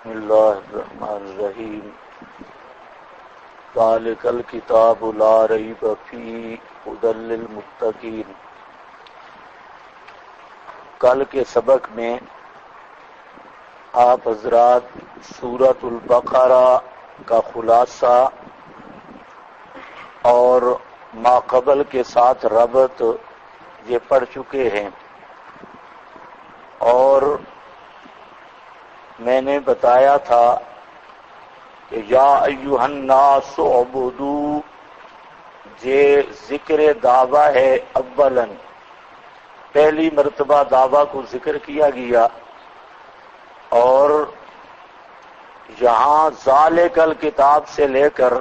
بسم اللہ الرحمن الرحیم ذالک الکتاب لا ریب فیہ ھدی للمتقین۔ کل کے سبق میں آپ حضرات سورۃ البقرہ کا خلاصہ اور ما قبل کے ساتھ ربط یہ پڑھ چکے ہیں، اور میں نے بتایا تھا کہ یا ایھا الناس اعبدوا یہ ذکر دعویٰ ہے، اولاً پہلی مرتبہ دعویٰ کو ذکر کیا گیا، اور یہاں ذالک الکتاب سے لے کر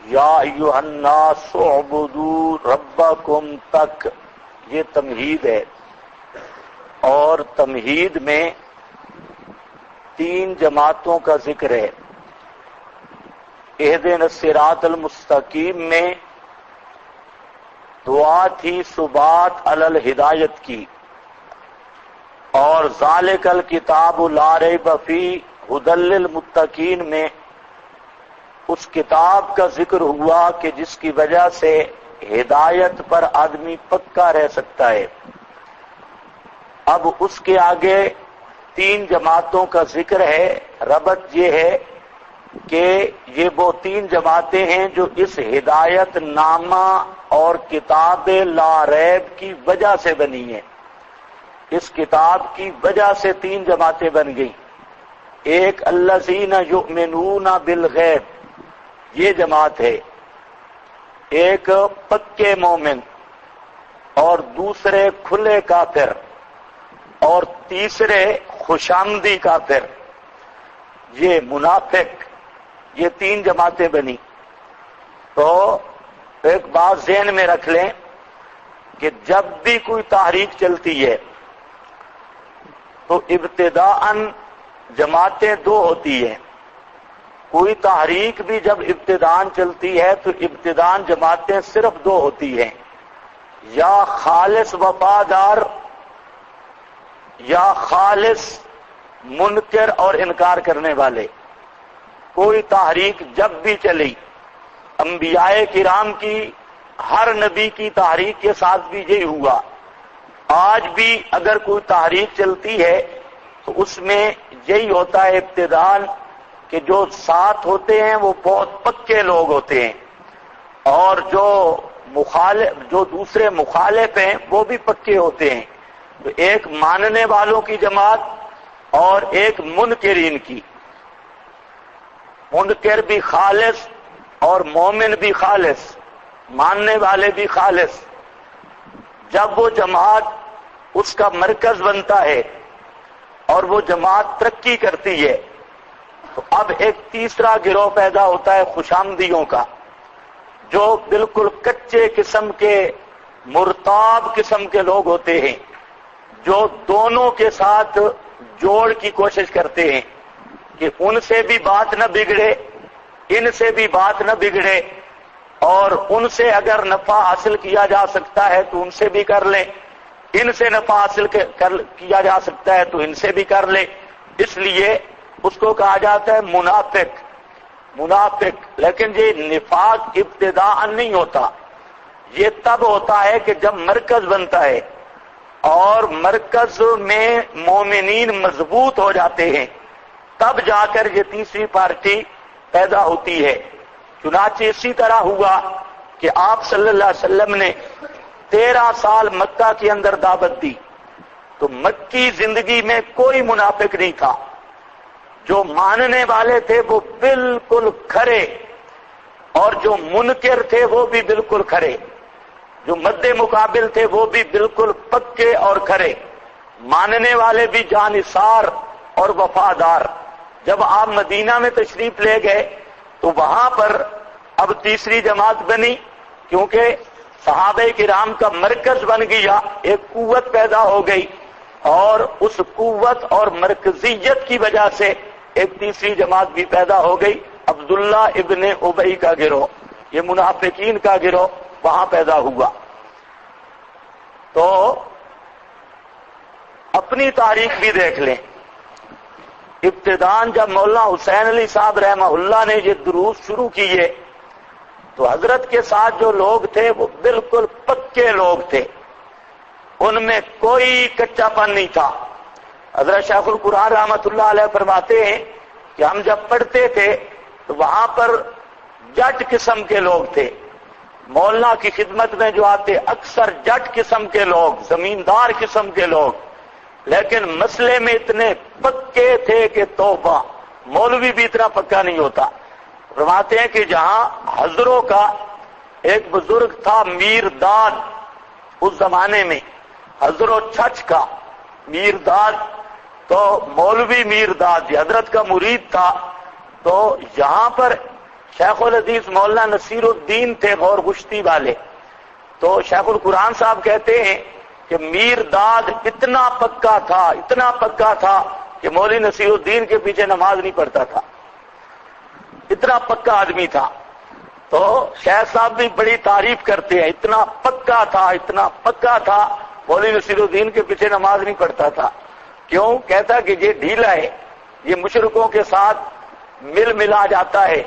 یا ایھا الناس اعبدوا ربکم تک یہ تمہید ہے، اور تمہید میں تین جماعتوں کا ذکر ہے۔ اہدنا الصراط المستقیم میں دعا تھی ثبات علی الہدایت کی، اور ذالک الکتاب لا ریب فیہ ھدی للمتقین میں اس کتاب کا ذکر ہوا کہ جس کی وجہ سے ہدایت پر آدمی پکا رہ سکتا ہے۔ اب اس کے آگے تین جماعتوں کا ذکر ہے۔ ربط یہ ہے کہ یہ وہ تین جماعتیں ہیں جو اس ہدایت نامہ اور کتاب لا ریب کی وجہ سے بنی ہیں۔ اس کتاب کی وجہ سے تین جماعتیں بن گئیں۔ ایک الذین یؤمنون بالغیب، یہ جماعت ہے، ایک پکے مومن، اور دوسرے کھلے کافر، اور تیسرے خوشامدی کافر، یہ منافق، یہ تین جماعتیں بنی۔ تو ایک بات ذہن میں رکھ لیں کہ جب بھی کوئی تحریک چلتی ہے تو ابتداءً جماعتیں دو ہوتی ہیں۔ کوئی تحریک بھی جب ابتداءً چلتی ہے تو ابتداءً جماعتیں صرف دو ہوتی ہیں، یا خالص وفادار یا خالص منکر اور انکار کرنے والے۔ کوئی تحریک جب بھی چلی، انبیاء کرام کی، ہر نبی کی تحریک کے ساتھ بھی یہی ہوا۔ آج بھی اگر کوئی تحریک چلتی ہے تو اس میں یہی ہوتا ہے ابتداءً کہ جو ساتھ ہوتے ہیں وہ بہت پکے لوگ ہوتے ہیں، اور جو دوسرے مخالف ہیں وہ بھی پکے ہوتے ہیں۔ تو ایک ماننے والوں کی جماعت اور ایک منکرین کی، منکر بھی خالص اور مومن بھی خالص، ماننے والے بھی خالص۔ جب وہ جماعت اس کا مرکز بنتا ہے اور وہ جماعت ترقی کرتی ہے تو اب ایک تیسرا گروہ پیدا ہوتا ہے خوشامدیوں کا، جو بالکل کچے قسم کے مرتاب قسم کے لوگ ہوتے ہیں، جو دونوں کے ساتھ جوڑ کی کوشش کرتے ہیں کہ ان سے بھی بات نہ بگڑے، ان سے بھی بات نہ بگڑے، اور ان سے اگر نفع حاصل کیا جا سکتا ہے تو ان سے بھی کر لیں، ان سے نفع حاصل کیا جا سکتا ہے تو ان سے بھی کر لیں۔ اس لیے اس کو کہا جاتا ہے منافق۔ لیکن یہ نفاق ابتداء نہیں ہوتا، یہ تب ہوتا ہے کہ جب مرکز بنتا ہے اور مرکز میں مومنین مضبوط ہو جاتے ہیں، تب جا کر یہ تیسری پارٹی پیدا ہوتی ہے۔ چنانچہ اسی طرح ہوا کہ آپ صلی اللہ علیہ وسلم نے 13 سال مکہ کے اندر دعوت دی، تو مکی زندگی میں کوئی منافق نہیں تھا۔ جو ماننے والے تھے وہ بالکل کھرے، اور جو منکر تھے وہ بھی بالکل کھرے، جو مد مقابل تھے وہ بھی بالکل پکے اور کھرے، ماننے والے بھی جانثار اور وفادار۔ جب آپ مدینہ میں تشریف لے گئے تو وہاں پر اب تیسری جماعت بنی، کیونکہ صحابہ کرام کا مرکز بن گیا، ایک قوت پیدا ہو گئی، اور اس قوت اور مرکزیت کی وجہ سے ایک تیسری جماعت بھی پیدا ہو گئی، عبداللہ ابن ابی کا گروہ، یہ منافقین کا گروہ وہاں پیدا ہوا۔ تو اپنی تاریخ بھی دیکھ لیں، ابتدان جب مولانا حسین علی صاحب رحمہ اللہ نے یہ دروس شروع کیے تو حضرت کے ساتھ جو لوگ تھے وہ بالکل پکے لوگ تھے، ان میں کوئی کچا پن نہیں تھا۔ حضرت شیخ القرآن رحمۃ اللہ علیہ فرماتے ہیں کہ ہم جب پڑھتے تھے تو وہاں پر جٹ قسم کے لوگ تھے، مولانا کی خدمت میں جو آتے اکثر جٹ قسم کے لوگ، زمیندار قسم کے لوگ، لیکن مسئلے میں اتنے پکے تھے کہ توبہ، مولوی بھی اتنا پکا نہیں ہوتا۔ فرماتے ہیں کہ جہاں حضروں کا ایک بزرگ تھا میر داد، اس زمانے میں حضر و چھچ کا میر داد، تو مولوی میر داد یہ حضرت کا مرید تھا، تو یہاں پر شیخ الحدیث مولانا نصیر الدین تھے غور گشتی والے، تو شیخ القرآن صاحب کہتے ہیں کہ میر داد اتنا پکا تھا کہ مولوی نصیر الدین کے پیچھے نماز نہیں پڑھتا تھا، اتنا پکا آدمی تھا۔ تو شیخ صاحب بھی بڑی تعریف کرتے ہیں، اتنا پکا تھا مولوی نصیر الدین کے پیچھے نماز نہیں پڑھتا تھا۔ کیوں؟ کہتا کہ یہ ڈھیلا ہے، یہ مشرکوں کے ساتھ ملا جاتا ہے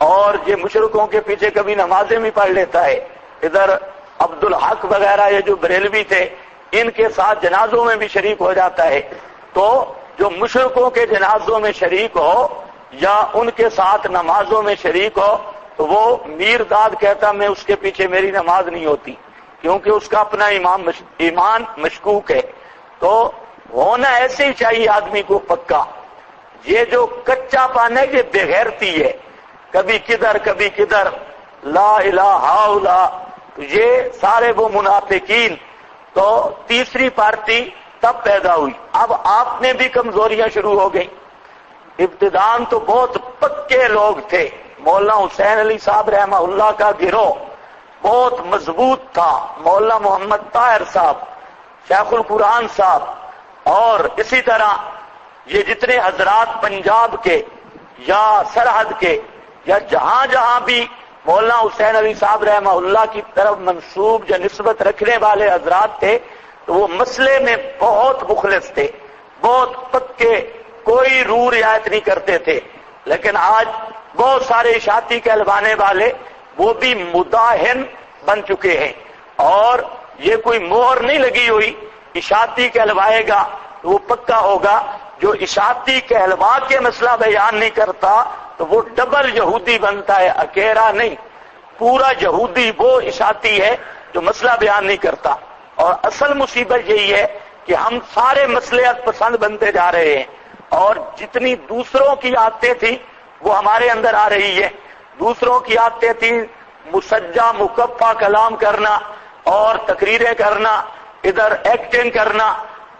اور یہ مشرکوں کے پیچھے کبھی نمازیں بھی پڑھ لیتا ہے۔ ادھر عبدالحق وغیرہ یہ جو بریلوی تھے ان کے ساتھ جنازوں میں بھی شریک ہو جاتا ہے، تو جو مشرکوں کے جنازوں میں شریک ہو یا ان کے ساتھ نمازوں میں شریک ہو تو وہ میر داد کہتا میں اس کے پیچھے میری نماز نہیں ہوتی، کیونکہ اس کا اپنا ایمان مشکوک ہے۔ تو ہونا ایسے ہی چاہیے آدمی کو پکا، یہ جو کچا پان ہے یہ بے غیرتی ہے، کبھی کدھر لا الہ الا یہ سارے وہ منافقین۔ تو تیسری پارٹی تب پیدا ہوئی، اب آپ میں بھی کمزوریاں شروع ہو گئی۔ ابتدان تو بہت پکے لوگ تھے، مولانا حسین علی صاحب رحمہ اللہ کا گروہ بہت مضبوط تھا، مولانا محمد طاہر صاحب، شیخ القرآن صاحب، اور اسی طرح یہ جتنے حضرات پنجاب کے یا سرحد کے یا جہاں بھی مولانا حسین علی صاحب رحمہ اللہ کی طرف منسوب یا نسبت رکھنے والے حضرات تھے تو وہ مسئلے میں بہت مخلص تھے، بہت پکے، کوئی روح رعایت نہیں کرتے تھے۔ لیکن آج بہت سارے اشاعتی کہلوانے والے وہ بھی مداہن بن چکے ہیں، اور یہ کوئی مہر نہیں لگی ہوئی اشاعتی کہلوائے گا تو وہ پکا ہوگا، جو اشاعتی کہلوا کے مسئلہ بیان نہیں کرتا تو وہ ڈبل یہودی بنتا ہے، اکیرا نہیں، پورا یہودی وہ اشاعتی ہے جو مسئلہ بیان نہیں کرتا۔ اور اصل مصیبت یہی ہے کہ ہم سارے مصلحت پسند بنتے جا رہے ہیں، اور جتنی دوسروں کی عادتیں تھیں وہ ہمارے اندر آ رہی ہے۔ دوسروں کی عادتیں تھیں مسجع مکفہ کلام کرنا اور تقریریں کرنا، ادھر ایکٹنگ کرنا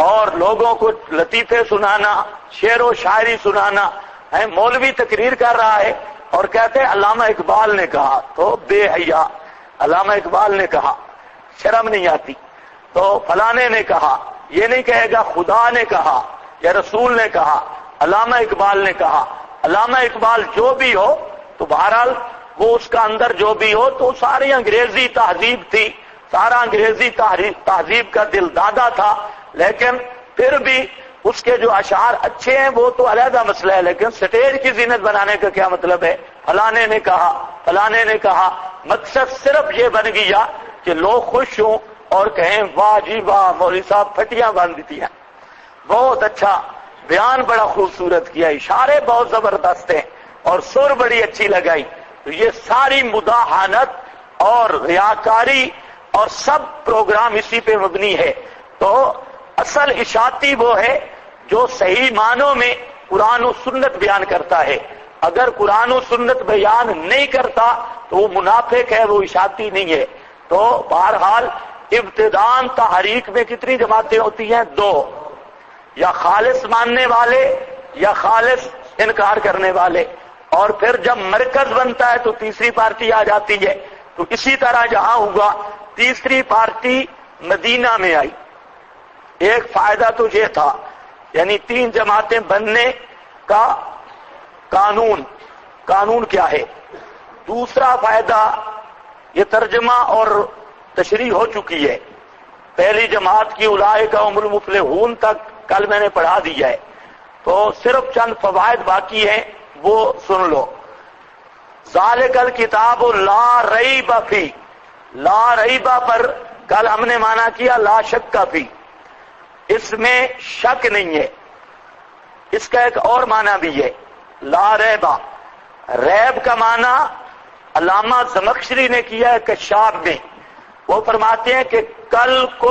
اور لوگوں کو لطیفے سنانا، شعر و شاعری سنانا۔ مولوی تقریر کر رہا ہے اور کہتے ہیں علامہ اقبال نے کہا، تو بے حیا، علامہ اقبال نے کہا، شرم نہیں آتی، تو فلانے نے کہا، یہ نہیں کہے گا خدا نے کہا یا رسول نے کہا، علامہ اقبال نے کہا۔ علامہ اقبال جو بھی ہو تو بہرحال وہ اس کا اندر جو بھی ہو تو ساری انگریزی تہذیب تھی، سارا انگریزی تہذیب کا دل دادا تھا، لیکن پھر بھی اس کے جو اشعار اچھے ہیں وہ تو علیحدہ مسئلہ ہے، لیکن سٹیج کی زینت بنانے کا کیا مطلب ہے؟ فلانے نے کہا، فلانے نے کہا، مقصد صرف یہ بن گیا کہ لوگ خوش ہوں اور کہیں واہ جی واہ مولوی صاحب پھٹیاں باندھ دیتی ہیں، بہت اچھا بیان، بڑا خوبصورت کیا، اشارے بہت زبردست ہیں اور سر بڑی اچھی لگائی۔ تو یہ ساری مداحنت اور ریاکاری اور سب پروگرام اسی پہ مبنی ہے۔ تو اصل اشاعتی وہ ہے جو صحیح معنوں میں قرآن و سنت بیان کرتا ہے، اگر قرآن و سنت بیان نہیں کرتا تو وہ منافق ہے، وہ اشاعتی نہیں ہے۔ تو بہرحال ابتدان تحریک میں کتنی جماعتیں ہوتی ہیں؟ دو، یا خالص ماننے والے یا خالص انکار کرنے والے، اور پھر جب مرکز بنتا ہے تو تیسری پارٹی آ جاتی ہے۔ تو اسی طرح جہاں ہوا تیسری پارٹی مدینہ میں آئی۔ ایک فائدہ تو یہ تھا، یعنی تین جماعتیں بننے کا قانون کیا ہے۔ دوسرا فائدہ یہ ترجمہ اور تشریح ہو چکی ہے، پہلی جماعت کی اولئک هم المفلحون تک کل میں نے پڑھا دیا ہے۔ تو صرف چند فوائد باقی ہیں، وہ سن لو۔ ذالک الکتاب لا ریب فی، لا ریبہ پر کل ہم نے معنی کیا لا شک فی، اس میں شک نہیں ہے۔ اس کا ایک اور معنی بھی ہے لا ریبہ، ریب کا معنی علامہ زمخشری نے کیا ہے کشاف میں، وہ فرماتے ہیں کہ قلب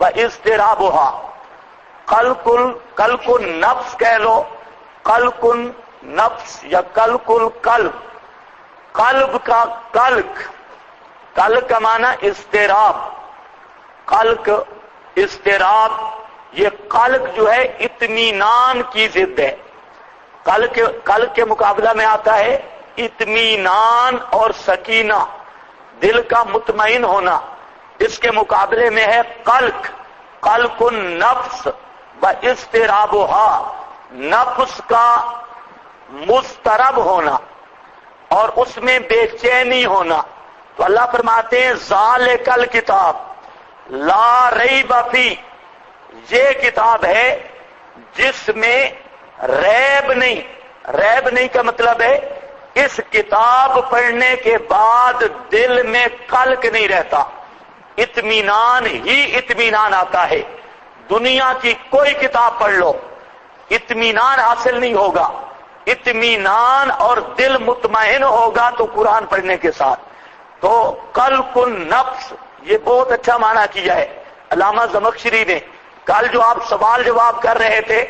و اضطرابها، قلق نفس کہہ لو، قلق نفس یا قلق القلب، قلب کا قلق کا معنی اضطراب، قلق اضطراب، یہ قلق جو ہے اطمینان کی ضد ہے۔ قلق کے مقابلہ میں آتا ہے اطمینان اور سکینہ، دل کا مطمئن ہونا، اس کے مقابلے میں ہے قلق النفس و اضطرابها، نفس کا مضطرب ہونا اور اس میں بے چینی ہونا۔ تو اللہ فرماتے ہیں ذالک الکتاب لا ریب فی، یہ کتاب ہے جس میں ریب نہیں کا مطلب ہے اس کتاب پڑھنے کے بعد دل میں قلق نہیں رہتا، اطمینان ہی اطمینان آتا ہے۔ دنیا کی کوئی کتاب پڑھ لو اطمینان حاصل نہیں ہوگا، اطمینان اور دل مطمئن ہوگا تو قرآن پڑھنے کے ساتھ۔ تو قلق النفس، یہ بہت اچھا معنی کیا ہے علامہ زمخشری نے۔ کل جو آپ سوال جواب کر رہے تھے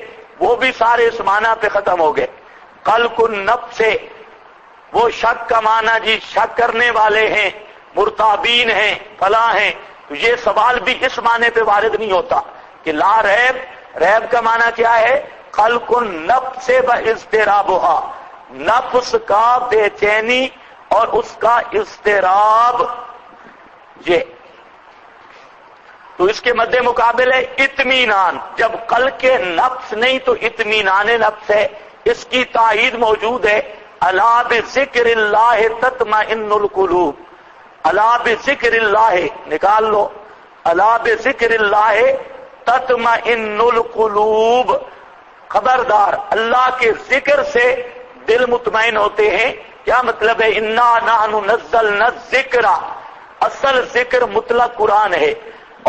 وہ بھی سارے اس معنی پہ ختم ہو گئے۔ قلق النفس سے وہ شک کا معنی جی شک کرنے والے ہیں، مرتابین ہیں، فلاں ہیں، تو یہ سوال بھی اس معنی پہ وارد نہیں ہوتا کہ لا ریب، ریب کا معنی کیا ہے؟ قلق النفس و اضطرابها، نفس کا بے چینی اور اس کا اضطراب، یہ تو اس کے مد مقابل ہے اطمینان۔ جب قلق نفس نہیں تو اطمینان نفس ہے، اس کی تائید موجود ہے الا بذکر اللہ تطمئن القلوب، الا بذکر اللہ نکال لو، الا بذکر اللہ تطمئن القلوب، خبردار اللہ کے ذکر سے دل مطمئن ہوتے ہیں۔ کیا مطلب ہے؟ انا نحن نزلنا الذکر، اصل ذکر مطلق قرآن ہے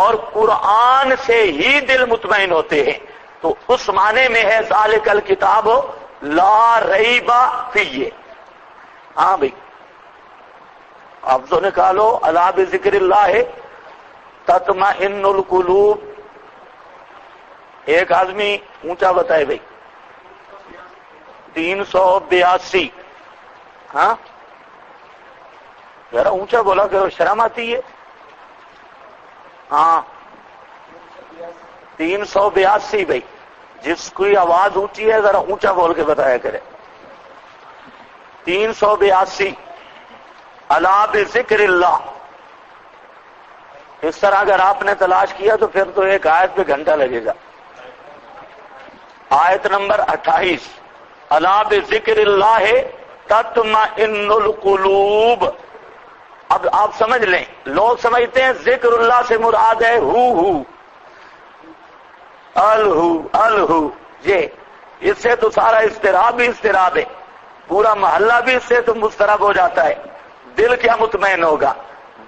اور قرآن سے ہی دل مطمئن ہوتے ہیں۔ تو اس معنی میں ہے ذالک الکتاب لا ریب فیہ۔ ہاں بھائی اب تو نکالو الا بذکر اللہ تطمئن القلوب۔ ایک آدمی اونچا بتائے بھائی 382۔ ہاں ذرا اونچا بولا کہ شرم آتی ہے۔ ہاں 382 بھائی، جس کی آواز اونچی ہے ذرا اونچا بول کے بتایا کرے۔ 382 الا بذکر اللہ۔ اس طرح اگر آپ نے تلاش کیا تو پھر تو ایک آیت پہ گھنٹہ لگے گا۔ آیت نمبر 28 الا بذکر اللہ تطمئن القلوب۔ اب آپ سمجھ لیں، لوگ سمجھتے ہیں ذکر اللہ سے مراد ہے الہو، یہ اس سے تو سارا اضطراب ہی اضطراب ہے، پورا محلہ بھی اس سے تو مضطرب ہو جاتا ہے۔ دل کیا مطمئن ہوگا؟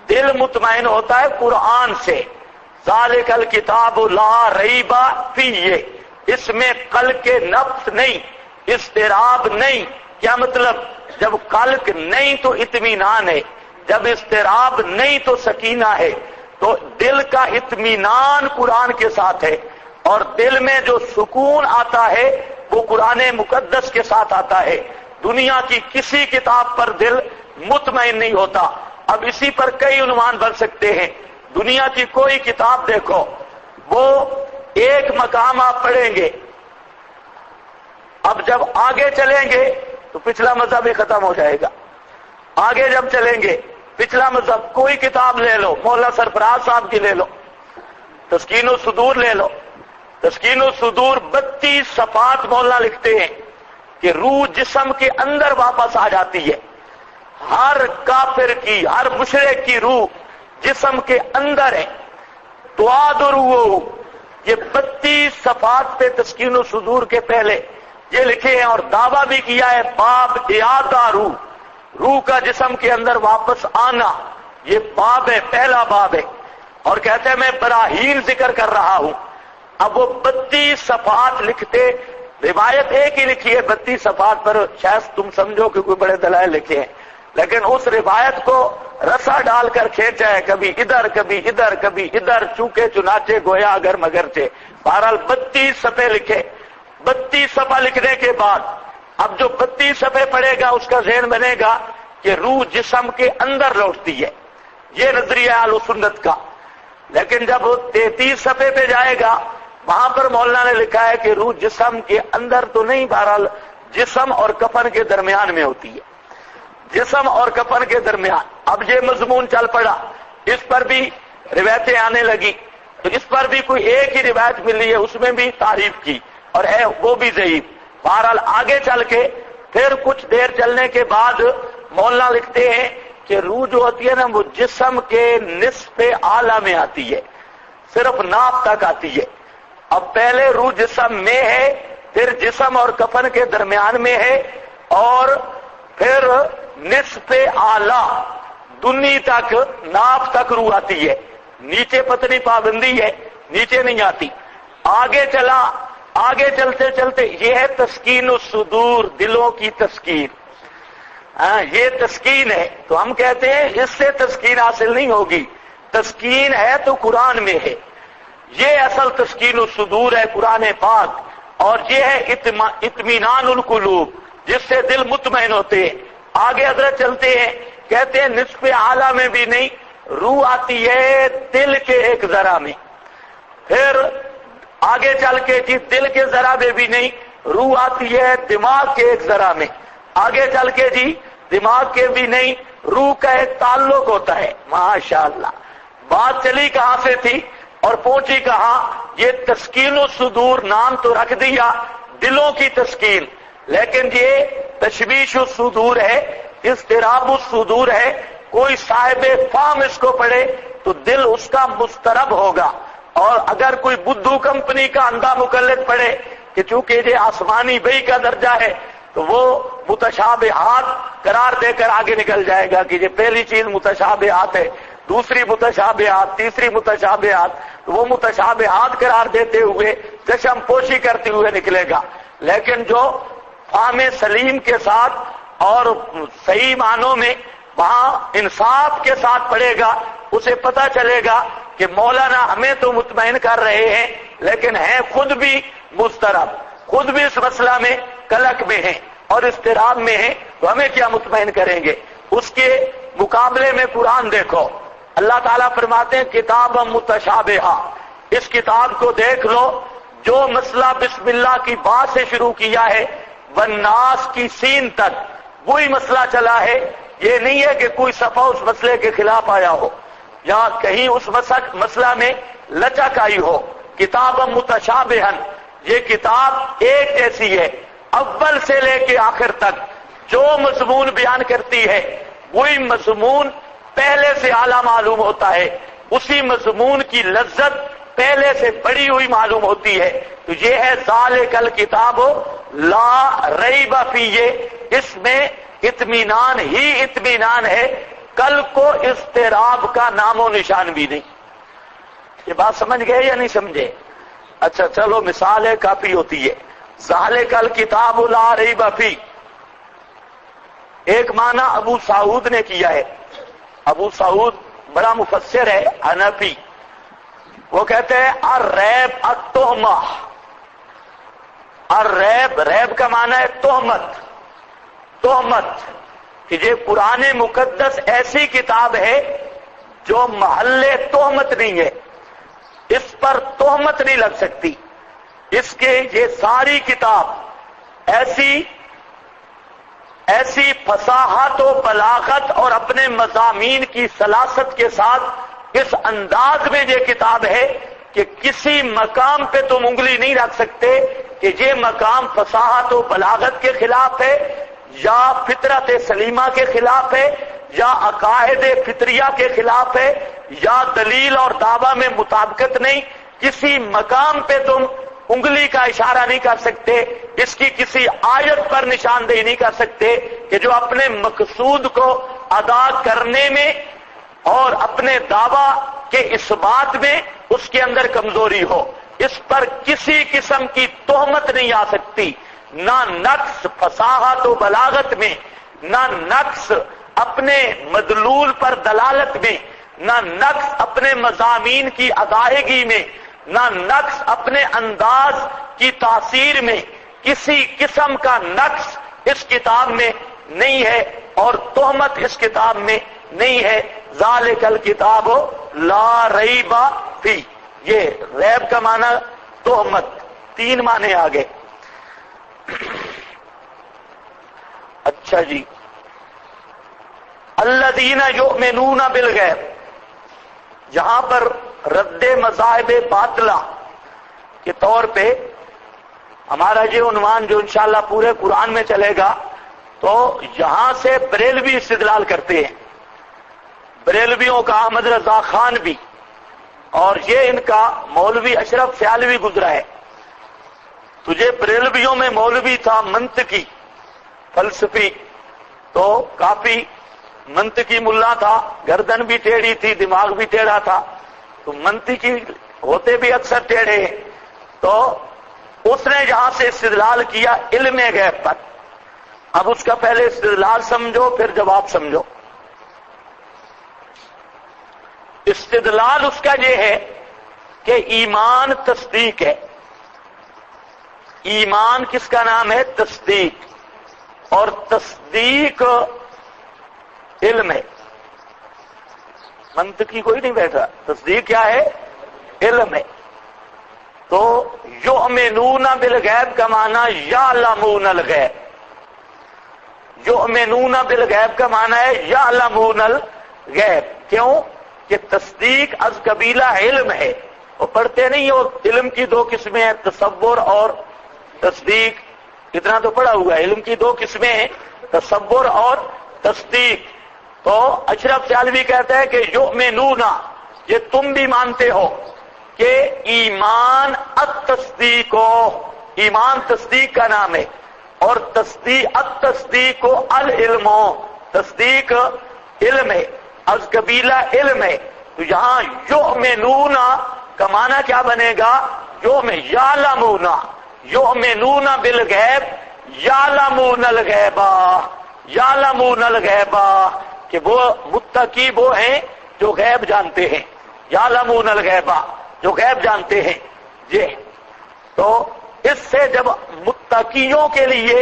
دل مطمئن ہوتا ہے قرآن سے۔ ذالک الکتاب لا ریب فیہ، اس میں قلق نفس نہیں، اضطراب نہیں۔ کیا مطلب؟ جب قلق نہیں تو اطمینان ہے، جب اضطراب نہیں تو سکینہ ہے۔ تو دل کا اطمینان قرآن کے ساتھ ہے، اور دل میں جو سکون آتا ہے وہ قرآن مقدس کے ساتھ آتا ہے۔ دنیا کی کسی کتاب پر دل مطمئن نہیں ہوتا۔ اب اسی پر کئی عنوان بن سکتے ہیں۔ دنیا کی کوئی کتاب دیکھو، وہ ایک مقام آپ پڑھیں گے، اب جب آگے چلیں گے تو پچھلا مذہب ہی ختم ہو جائے گا۔ آگے جب چلیں گے پچھلا مذہب، کوئی کتاب لے لو، مولا سرفراز صاحب کی لے لو، تسکین الصدور لے لو، تسکین الصدور 32 صفات مولا لکھتے ہیں کہ روح جسم کے اندر واپس آ جاتی ہے۔ ہر کافر کی، ہر مشرک کی روح جسم کے اندر ہے۔ تعاد روح، یہ 32 صفحات پہ تسکین الصدور کے پہلے یہ لکھے ہیں، اور دعویٰ بھی کیا ہے باب اعادہ روح کا جسم کے اندر واپس آنا، یہ باب ہے، پہلا باب ہے، اور کہتے ہیں میں براہین ذکر کر رہا ہوں۔ اب وہ 32 صفحات لکھتے، روایت ایک ہی لکھی ہے 32 صفحات پر، شاید تم سمجھو کہ کوئی بڑے دلائل لکھے ہیں، لیکن اس روایت کو رسا ڈال کر کھینچا ہے، کبھی ادھر کبھی ادھر کبھی ادھر، چونکے چنانچے گویا اگر مگر تھے، بہرحال 32 صفحے لکھے۔ 32 صفحہ لکھنے کے بعد اب جو 32 صفحے پڑھے گا اس کا ذہن بنے گا کہ روح جسم کے اندر لوٹتی ہے، یہ نظریہ اہل سنت کا۔ لیکن جب 33 صفحے پہ جائے گا وہاں پر مولانا نے لکھا ہے کہ روح جسم کے اندر تو نہیں، بہرحال جسم اور کفن کے درمیان میں ہوتی ہے، جسم اور کفن کے درمیان۔ اب یہ مضمون چل پڑا، اس پر بھی روایتیں آنے لگی، تو اس پر بھی کوئی ایک ہی روایت ملی ہے، اس میں بھی تعریف کی اور ہے وہ بھی ضعیف۔ بہرحال آگے چل کے پھر کچھ دیر چلنے کے بعد مولانا لکھتے ہیں کہ روح جو ہوتی ہے نا وہ جسم کے نصف اعلیٰ میں آتی ہے، صرف ناف تک آتی ہے۔ اب پہلے روح جسم میں ہے، پھر جسم اور کفن کے درمیان میں ہے، اور پھر نصف اعلیٰ دنی تک، ناف تک روح آتی ہے، نیچے پتلی پابندی ہے، نیچے نہیں آتی۔ آگے چلا، آگے چلتے چلتے یہ ہے تسکین الصدور، دلوں کی تسکین۔ یہ تسکین ہے، تو ہم کہتے ہیں اس سے تسکین حاصل نہیں ہوگی، تسکین ہے تو قرآن میں ہے، یہ اصل تسکین الصدور ہے قرآن پاک، اور یہ ہے اطمینان القلوب، جس سے دل مطمئن ہوتے ہیں۔ آگے حضرت چلتے ہیں، کہتے ہیں نصف اعلیٰ میں بھی نہیں، روح آتی ہے دل کے ایک ذرہ میں، پھر آگے چل کے جی دل کے ذرہ میں بھی نہیں، روح آتی ہے دماغ کے ایک ذرہ میں، آگے چل کے جی دماغ کے بھی نہیں، روح کا ایک تعلق ہوتا ہے۔ ماشاءاللہ، بات چلی کہاں سے تھی اور پہنچی کہاں؟ یہ تسکین الصدور نام تو رکھ دیا، دلوں کی تسکین، لیکن یہ تشویش الصدور ہے، اضطراب الصدور ہے۔ کوئی صاحب فہم اس کو پڑھے تو دل اس کا مضطرب ہوگا، اور اگر کوئی بدھو کمپنی کا اندھا مقلد پڑھے کہ چونکہ یہ آسمانی بئی کا درجہ ہے تو وہ متشابہات قرار دے کر آگے نکل جائے گا کہ یہ پہلی چیز متشابہات ہے، دوسری متشابہات، تیسری متشابہات، تو وہ متشابہات قرار دیتے ہوئے چشم پوشی کرتے ہوئے نکلے گا۔ لیکن جو فہم سلیم کے ساتھ اور صحیح معنوں میں وہاں انصاف کے ساتھ پڑھے گا، اسے پتہ چلے گا کہ مولانا ہمیں تو مطمئن کر رہے ہیں لیکن ہیں خود بھی مضطرب، خود بھی اس مسئلہ میں کلک میں ہیں اور اضطراب میں ہیں، تو ہمیں کیا مطمئن کریں گے؟ اس کے مقابلے میں قرآن دیکھو، اللہ تعالیٰ فرماتے ہیں کتاب متشابہہ، اس کتاب کو دیکھ لو، جو مسئلہ بسم اللہ کی بات سے شروع کیا ہے والناس کی سین تک وہی مسئلہ چلا ہے۔ یہ نہیں ہے کہ کوئی صفحہ اس مسئلے کے خلاف آیا ہو یا کہیں اس مسئلہ میں لچک آئی ہو۔ کتاب متشابہا، یہ کتاب ایک جیسی ہے، اول سے لے کے آخر تک جو مضمون بیان کرتی ہے وہی مضمون پہلے سے اعلیٰ معلوم ہوتا ہے، اسی مضمون کی لذت پہلے سے بڑی ہوئی معلوم ہوتی ہے۔ تو یہ ہے ذالک الکتاب لا ریب فیہ، اس میں اطمینان ہی اطمینان ہے، کل کو اضطراب کا نام و نشان بھی نہیں۔ یہ بات سمجھ گئے یا نہیں سمجھے؟ اچھا چلو، مثالیں کافی ہوتی ہے۔ ذالک الکتاب لا ریب فیہ، ایک معنی ابو سعود نے کیا ہے۔ ابو سعود بڑا مفسر ہے حنفی، وہ کہتے ہیں الریب التہمہ، الریب، ریب کا معنی ہے تہمت، تہمت، کہ یہ قرآن مقدس ایسی کتاب ہے جو محل تہمت نہیں ہے، اس پر تہمت نہیں لگ سکتی، اس کے یہ ساری کتاب ایسی فصاحت و بلاغت اور اپنے مضامین کی سلاست کے ساتھ اس انداز میں یہ کتاب ہے کہ کسی مقام پہ تم انگلی نہیں رکھ سکتے کہ یہ مقام فصاحت و بلاغت کے خلاف ہے یا فطرت سلیمہ کے خلاف ہے یا عقائد فطریہ کے خلاف ہے یا دلیل اور دعویٰ میں مطابقت نہیں، کسی مقام پہ تم انگلی کا اشارہ نہیں کر سکتے، اس کی کسی آیت پر نشاندہی نہیں کر سکتے کہ جو اپنے مقصود کو ادا کرنے میں اور اپنے دعویٰ کے اثبات میں اس کے اندر کمزوری ہو، اس پر کسی قسم کی تہمت نہیں آ سکتی، نہ نقص فصاحت و بلاغت میں، نہ نقص اپنے مدلول پر دلالت میں، نہ نقص اپنے مضامین کی ادائیگی میں، نہ نقص اپنے انداز کی تاثیر میں، کسی قسم کا نقص اس کتاب میں نہیں ہے اور تہمت اس کتاب میں نہیں ہے۔ ذالک الکتاب لا ریب فی، یہ ریب کا معنی تہمت، 3 معنی آگے۔ اچھا جی، الذین یؤمنون بالغیب، یہاں پر رد مذاہب باطلہ کے طور پہ ہمارا یہ عنوان جو انشاءاللہ پورے قرآن میں چلے گا، تو یہاں سے بریلوی استدلال کرتے ہیں، بریلویوں کا احمد رضا خان بھی، اور یہ ان کا مولوی اشرف سیالوی گزرا ہے۔ تجھے بریلویوں میں مولوی تھا منطقی فلسفی، تو کافی منطقی ملا تھا، گردن بھی ٹیڑھی تھی، دماغ بھی ٹیڑھا تھا، تو منطقی ہوتے بھی اکثر ٹیڑھے ہیں، تو اس نے یہاں سے استدلال کیا علم غیب پر۔ اب اس کا پہلے استدلال سمجھو پھر جواب سمجھو۔ استدلال اس کا یہ ہے کہ ایمان تصدیق ہے۔ ایمان کس کا نام ہے؟ تصدیق، اور تصدیق علم ہے۔ منطقی کوئی نہیں بیٹھا، تصدیق کیا ہے؟ علم ہے۔ تو یؤمنون بالغیب کا معنی یعلمون الغیب، یؤمنون بالغیب کا معنی ہے یعلمون الغیب۔ کیوں؟ کہ تصدیق از قبیلہ علم ہے، وہ پڑھتے نہیں ہو، علم کی 2 قسمیں ہیں، تصور اور تصدیق، اتنا تو پڑھا ہوا ہے۔ علم کی 2 قسمیں ہیں، تصور اور تصدیق۔ تو اشرف سیالوی کہتا ہے کہ یؤمنون، یہ تم بھی مانتے ہو کہ ایمان التصدیق، ایمان تصدیق کا نام ہے، اور تصدیق التصدیق العلم، تصدیق علم ہے، از قبیلہ علم ہے۔ تو یہاں یؤمنون کا معنی کیا بنے گا؟ یعلمون، یؤمنون بالغیب یعلمون الغیب، یعلمون الغیب، کہ وہ متقی وہ ہیں جو غیب جانتے ہیں، یعلمون الغیب، جو غیب جانتے ہیں۔ یہ تو اس سے جب متقیوں کے لیے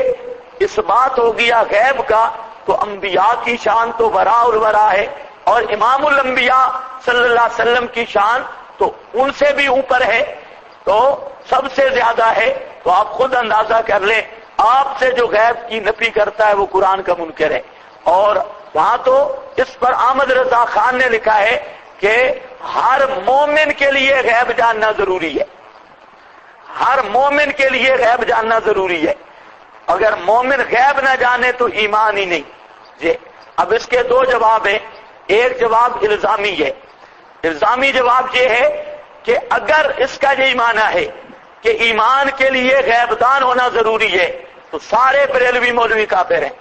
اس بات ہو گیا غیب کا، تو انبیاء کی شان تو وراء الورا ہے، اور امام الانبیاء صلی اللہ علیہ وسلم کی شان تو ان سے بھی اوپر ہے، تو سب سے زیادہ ہے۔ تو آپ خود اندازہ کر لیں، آپ سے جو غیب کی نفی کرتا ہے وہ قرآن کا منکر ہے۔ اور وہاں تو اس پر احمد رضا خان نے لکھا ہے کہ ہر مومن کے لیے غیب جاننا ضروری ہے، ہر مومن کے لیے غیب جاننا ضروری ہے۔ اگر مومن غیب نہ جانے تو ایمان ہی نہیں۔ جی اب اس کے 2 جواب ہیں۔ ایک جواب الزامی ہے، الزامی جواب یہ ہے کہ اگر اس کا یہی معنی ہے کہ ایمان کے لیے غیب دان ہونا ضروری ہے، تو سارے بریلوی مولوی کافر ہیں،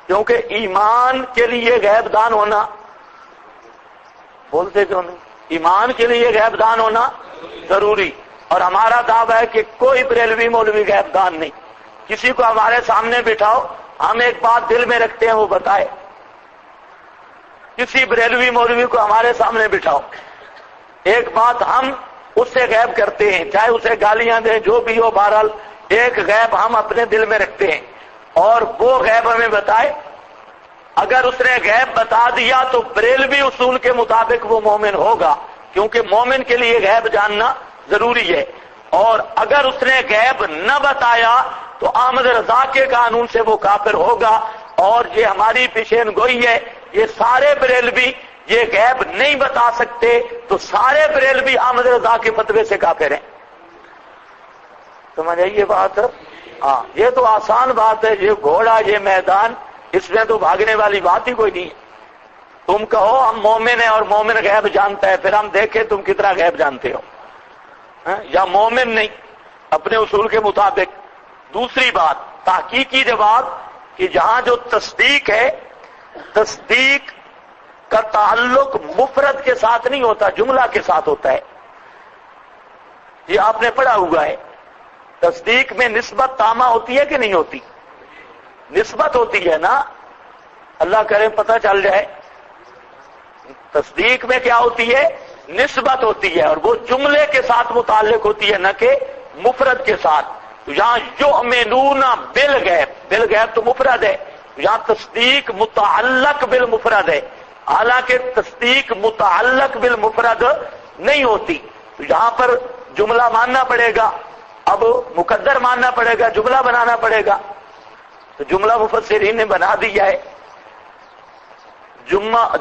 کیونکہ ایمان کے لیے غیب دان ہونا، بولتے کیوں نہیں؟ ایمان کے لیے غیب دان ہونا ضروری، اور ہمارا دعویٰ ہے کہ کوئی بریلوی مولوی غیب دان نہیں۔ کسی کو ہمارے سامنے بٹھاؤ، ہم ایک بات دل میں رکھتے ہیں وہ بتائے۔ کسی بریلوی مولوی کو ہمارے سامنے بٹھاؤ، ایک بات ہم اس سے غیب کرتے ہیں، چاہے اسے گالیاں دیں جو بھی ہو، بہرحال ایک غیب ہم اپنے دل میں رکھتے ہیں، اور وہ غیب ہمیں بتائے۔ اگر اس نے غیب بتا دیا تو بریلوی اصول کے مطابق وہ مومن ہوگا، کیونکہ مومن کے لیے غیب جاننا ضروری ہے۔ اور اگر اس نے غیب نہ بتایا تو احمد رضا کے قانون سے وہ کافر ہوگا، اور یہ ہماری پیشین گوئی ہے، یہ سارے بریلوی یہ غیب نہیں بتا سکتے، تو سارے بریلوی احمد رضا کے فتوے سے کافر ہیں۔ سمجھ آئی یہ بات؟ ہاں، یہ تو آسان بات ہے، یہ گھوڑا، یہ میدان، اس میں تو بھاگنے والی بات ہی کوئی نہیں ہے۔ تم کہو ہم مومن ہیں اور مومن غیب جانتا ہے، پھر ہم دیکھیں تم کتنا غیب جانتے ہو، یا مومن نہیں اپنے اصول کے مطابق۔ دوسری بات تحقیقی جواب کہ جہاں جو تصدیق ہے، تصدیق کا تعلق مفرد کے ساتھ نہیں ہوتا، جملہ کے ساتھ ہوتا ہے۔ یہ آپ نے پڑھا ہوا ہے، تصدیق میں نسبت تامہ ہوتی ہے کہ نہیں ہوتی؟ نسبت ہوتی ہے نا، اللہ کرے پتہ چل جائے۔ تصدیق میں کیا ہوتی ہے؟ نسبت ہوتی ہے، اور وہ جملے کے ساتھ متعلق ہوتی ہے نہ کہ مفرد کے ساتھ۔ تو یہاں یؤمنون بالغیب، بالغیب تو مفرد ہے، یہاں تصدیق متعلق بالمفرد ہے، حالانکہ تصدیق متعلق بالمفرد نہیں ہوتی۔ تو یہاں پر جملہ ماننا پڑے گا، اب مقدر ماننا پڑے گا، جملہ بنانا پڑے گا۔ تو جملہ مفسرین نے بنا دیا ہے،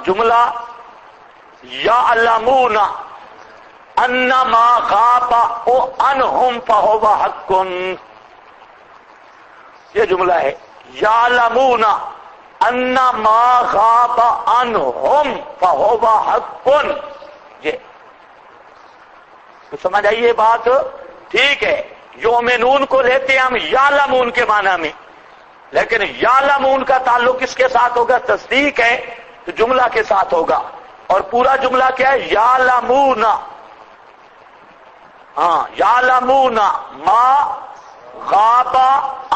جملہ یعلمون انما غاب عنہم فہو حق، یہ جملہ ہے یعلمون انما غاب عنہم فہو حق۔ یہ تو سمجھ آئیے بات، ٹھیک ہے۔ یومنون کو لیتے ہیں ہم یعلمون کے معنی میں، لیکن یعلمون کا تعلق کس کے ساتھ ہوگا؟ تصدیق ہے تو جملہ کے ساتھ ہوگا، اور پورا جملہ کیا ہے؟ یعلمون، یعلمون ما غاب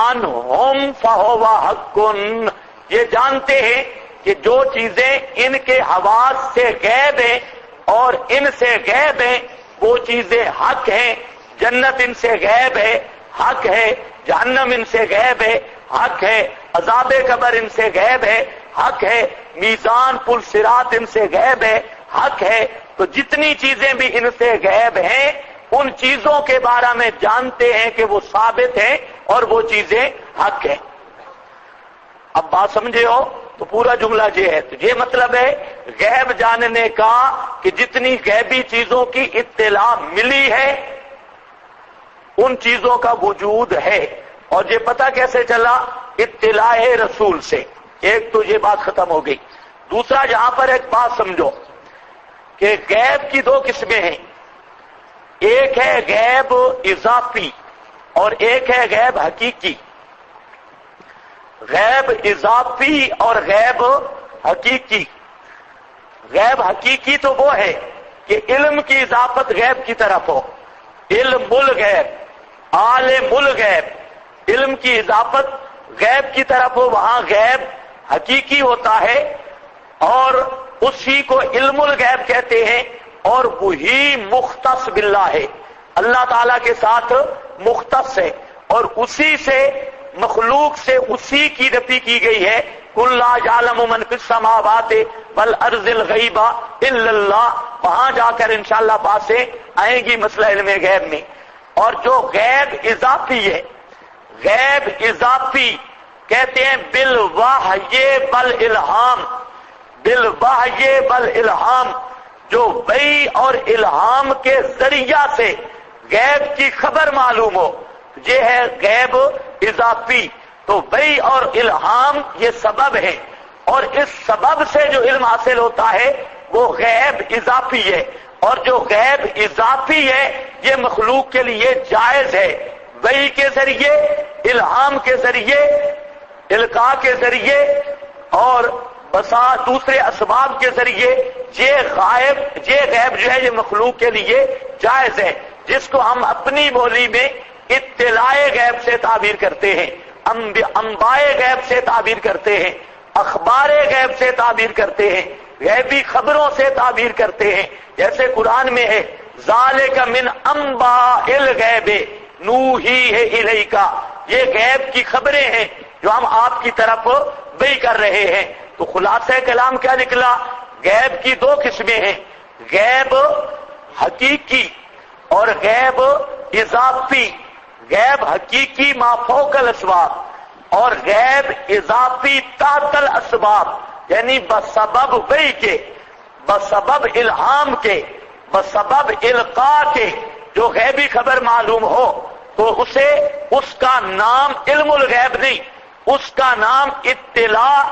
عنہم فہو حق، یہ جانتے ہیں کہ جو چیزیں ان کے حواس سے غائب ہیں اور ان سے غائب ہیں وہ چیزیں حق ہیں۔ جنت ان سے غائب ہے، حق ہے۔ جہنم ان سے غائب ہے، حق ہے۔ عذاب قبر ان سے غائب ہے، حق ہے۔ میزان پل صراط ان سے غائب ہے، حق ہے۔ تو جتنی چیزیں بھی ان سے غائب ہیں ان چیزوں کے بارے میں جانتے ہیں کہ وہ ثابت ہیں اور وہ چیزیں حق ہیں۔ اب بات سمجھے ہو؟ تو پورا جملہ یہ ہے، تو یہ مطلب ہے غیب جاننے کا کہ جتنی غیبی چیزوں کی اطلاع ملی ہے ان چیزوں کا وجود ہے۔ اور یہ پتہ کیسے چلا؟ اطلاع رسول سے۔ ایک تو یہ بات ختم ہو گئی۔ دوسرا یہاں پر ایک بات سمجھو کہ غیب کی دو قسمیں ہیں، ایک ہے غیب اضافی اور ایک ہے غیب حقیقی۔ غیب اضافی اور غیب حقیقی۔ غیب حقیقی تو وہ ہے کہ علم کی اضافت غیب کی طرف ہو، علم الغیب، عالم الغیب، علم کی اضافت غیب کی طرف ہو، وہاں غیب حقیقی ہوتا ہے اور اسی کو علم الغیب کہتے ہیں، اور وہی مختص باللہ ہے، اللہ تعالیٰ کے ساتھ مختص ہے، اور اسی سے مخلوق سے اسی کی نفی کی گئی ہے۔ قُلْ لَا يَعْلَمُ مَنْ فِي السَّمَاوَاتِ وَالْأَرْضِ الْغَيْبَ إِلَّا اللَّهُ، وہاں جا کر انشاءاللہ باتیں آئیں گی مسئلہ علم غیب میں۔ اور جو غیب اضافی ہے، غیب اضافی کہتے ہیں بالوحی بالالہام، بالوحی بالالہام، جو وحی اور الہام کے ذریعہ سے غیب کی خبر معلوم ہو، یہ ہے غیب اضافی۔ تو وحی اور الہام یہ سبب ہے، اور اس سبب سے جو علم حاصل ہوتا ہے وہ غیب اضافی ہے، اور جو غیب اضافی ہے یہ مخلوق کے لیے جائز ہے، وحی کے ذریعے، الہام کے ذریعے، القاء کے ذریعے اور بسا دوسرے اسباب کے ذریعے یہ غیب جو ہے یہ مخلوق کے لیے جائز ہے، جس کو ہم اپنی بولی میں اطلاع غیب سے تعبیر کرتے ہیں، انباء غیب سے تعبیر کرتے ہیں، اخبار غیب سے تعبیر کرتے ہیں، غیبی خبروں سے تعبیر کرتے ہیں۔ جیسے قرآن میں ہے ذالک من انباء الغیب نوحیہ الیک، یہ غیب کی خبریں ہیں جو ہم آپ کی طرف بیان کر رہے ہیں۔ تو خلاصہ کلام کیا نکلا؟ غیب کی دو قسمیں ہیں، غیب حقیقی اور غیب اضافی۔ غیب حقیقی ما فوق الاسباب اور غیب اضافی تحت الاسباب، یعنی بسبب وحی کے، بسبب الہام کے، بسبب القاء کے جو غیبی خبر معلوم ہو تو اسے اس کا نام علم الغیب نہیں، اس کا نام اطلاع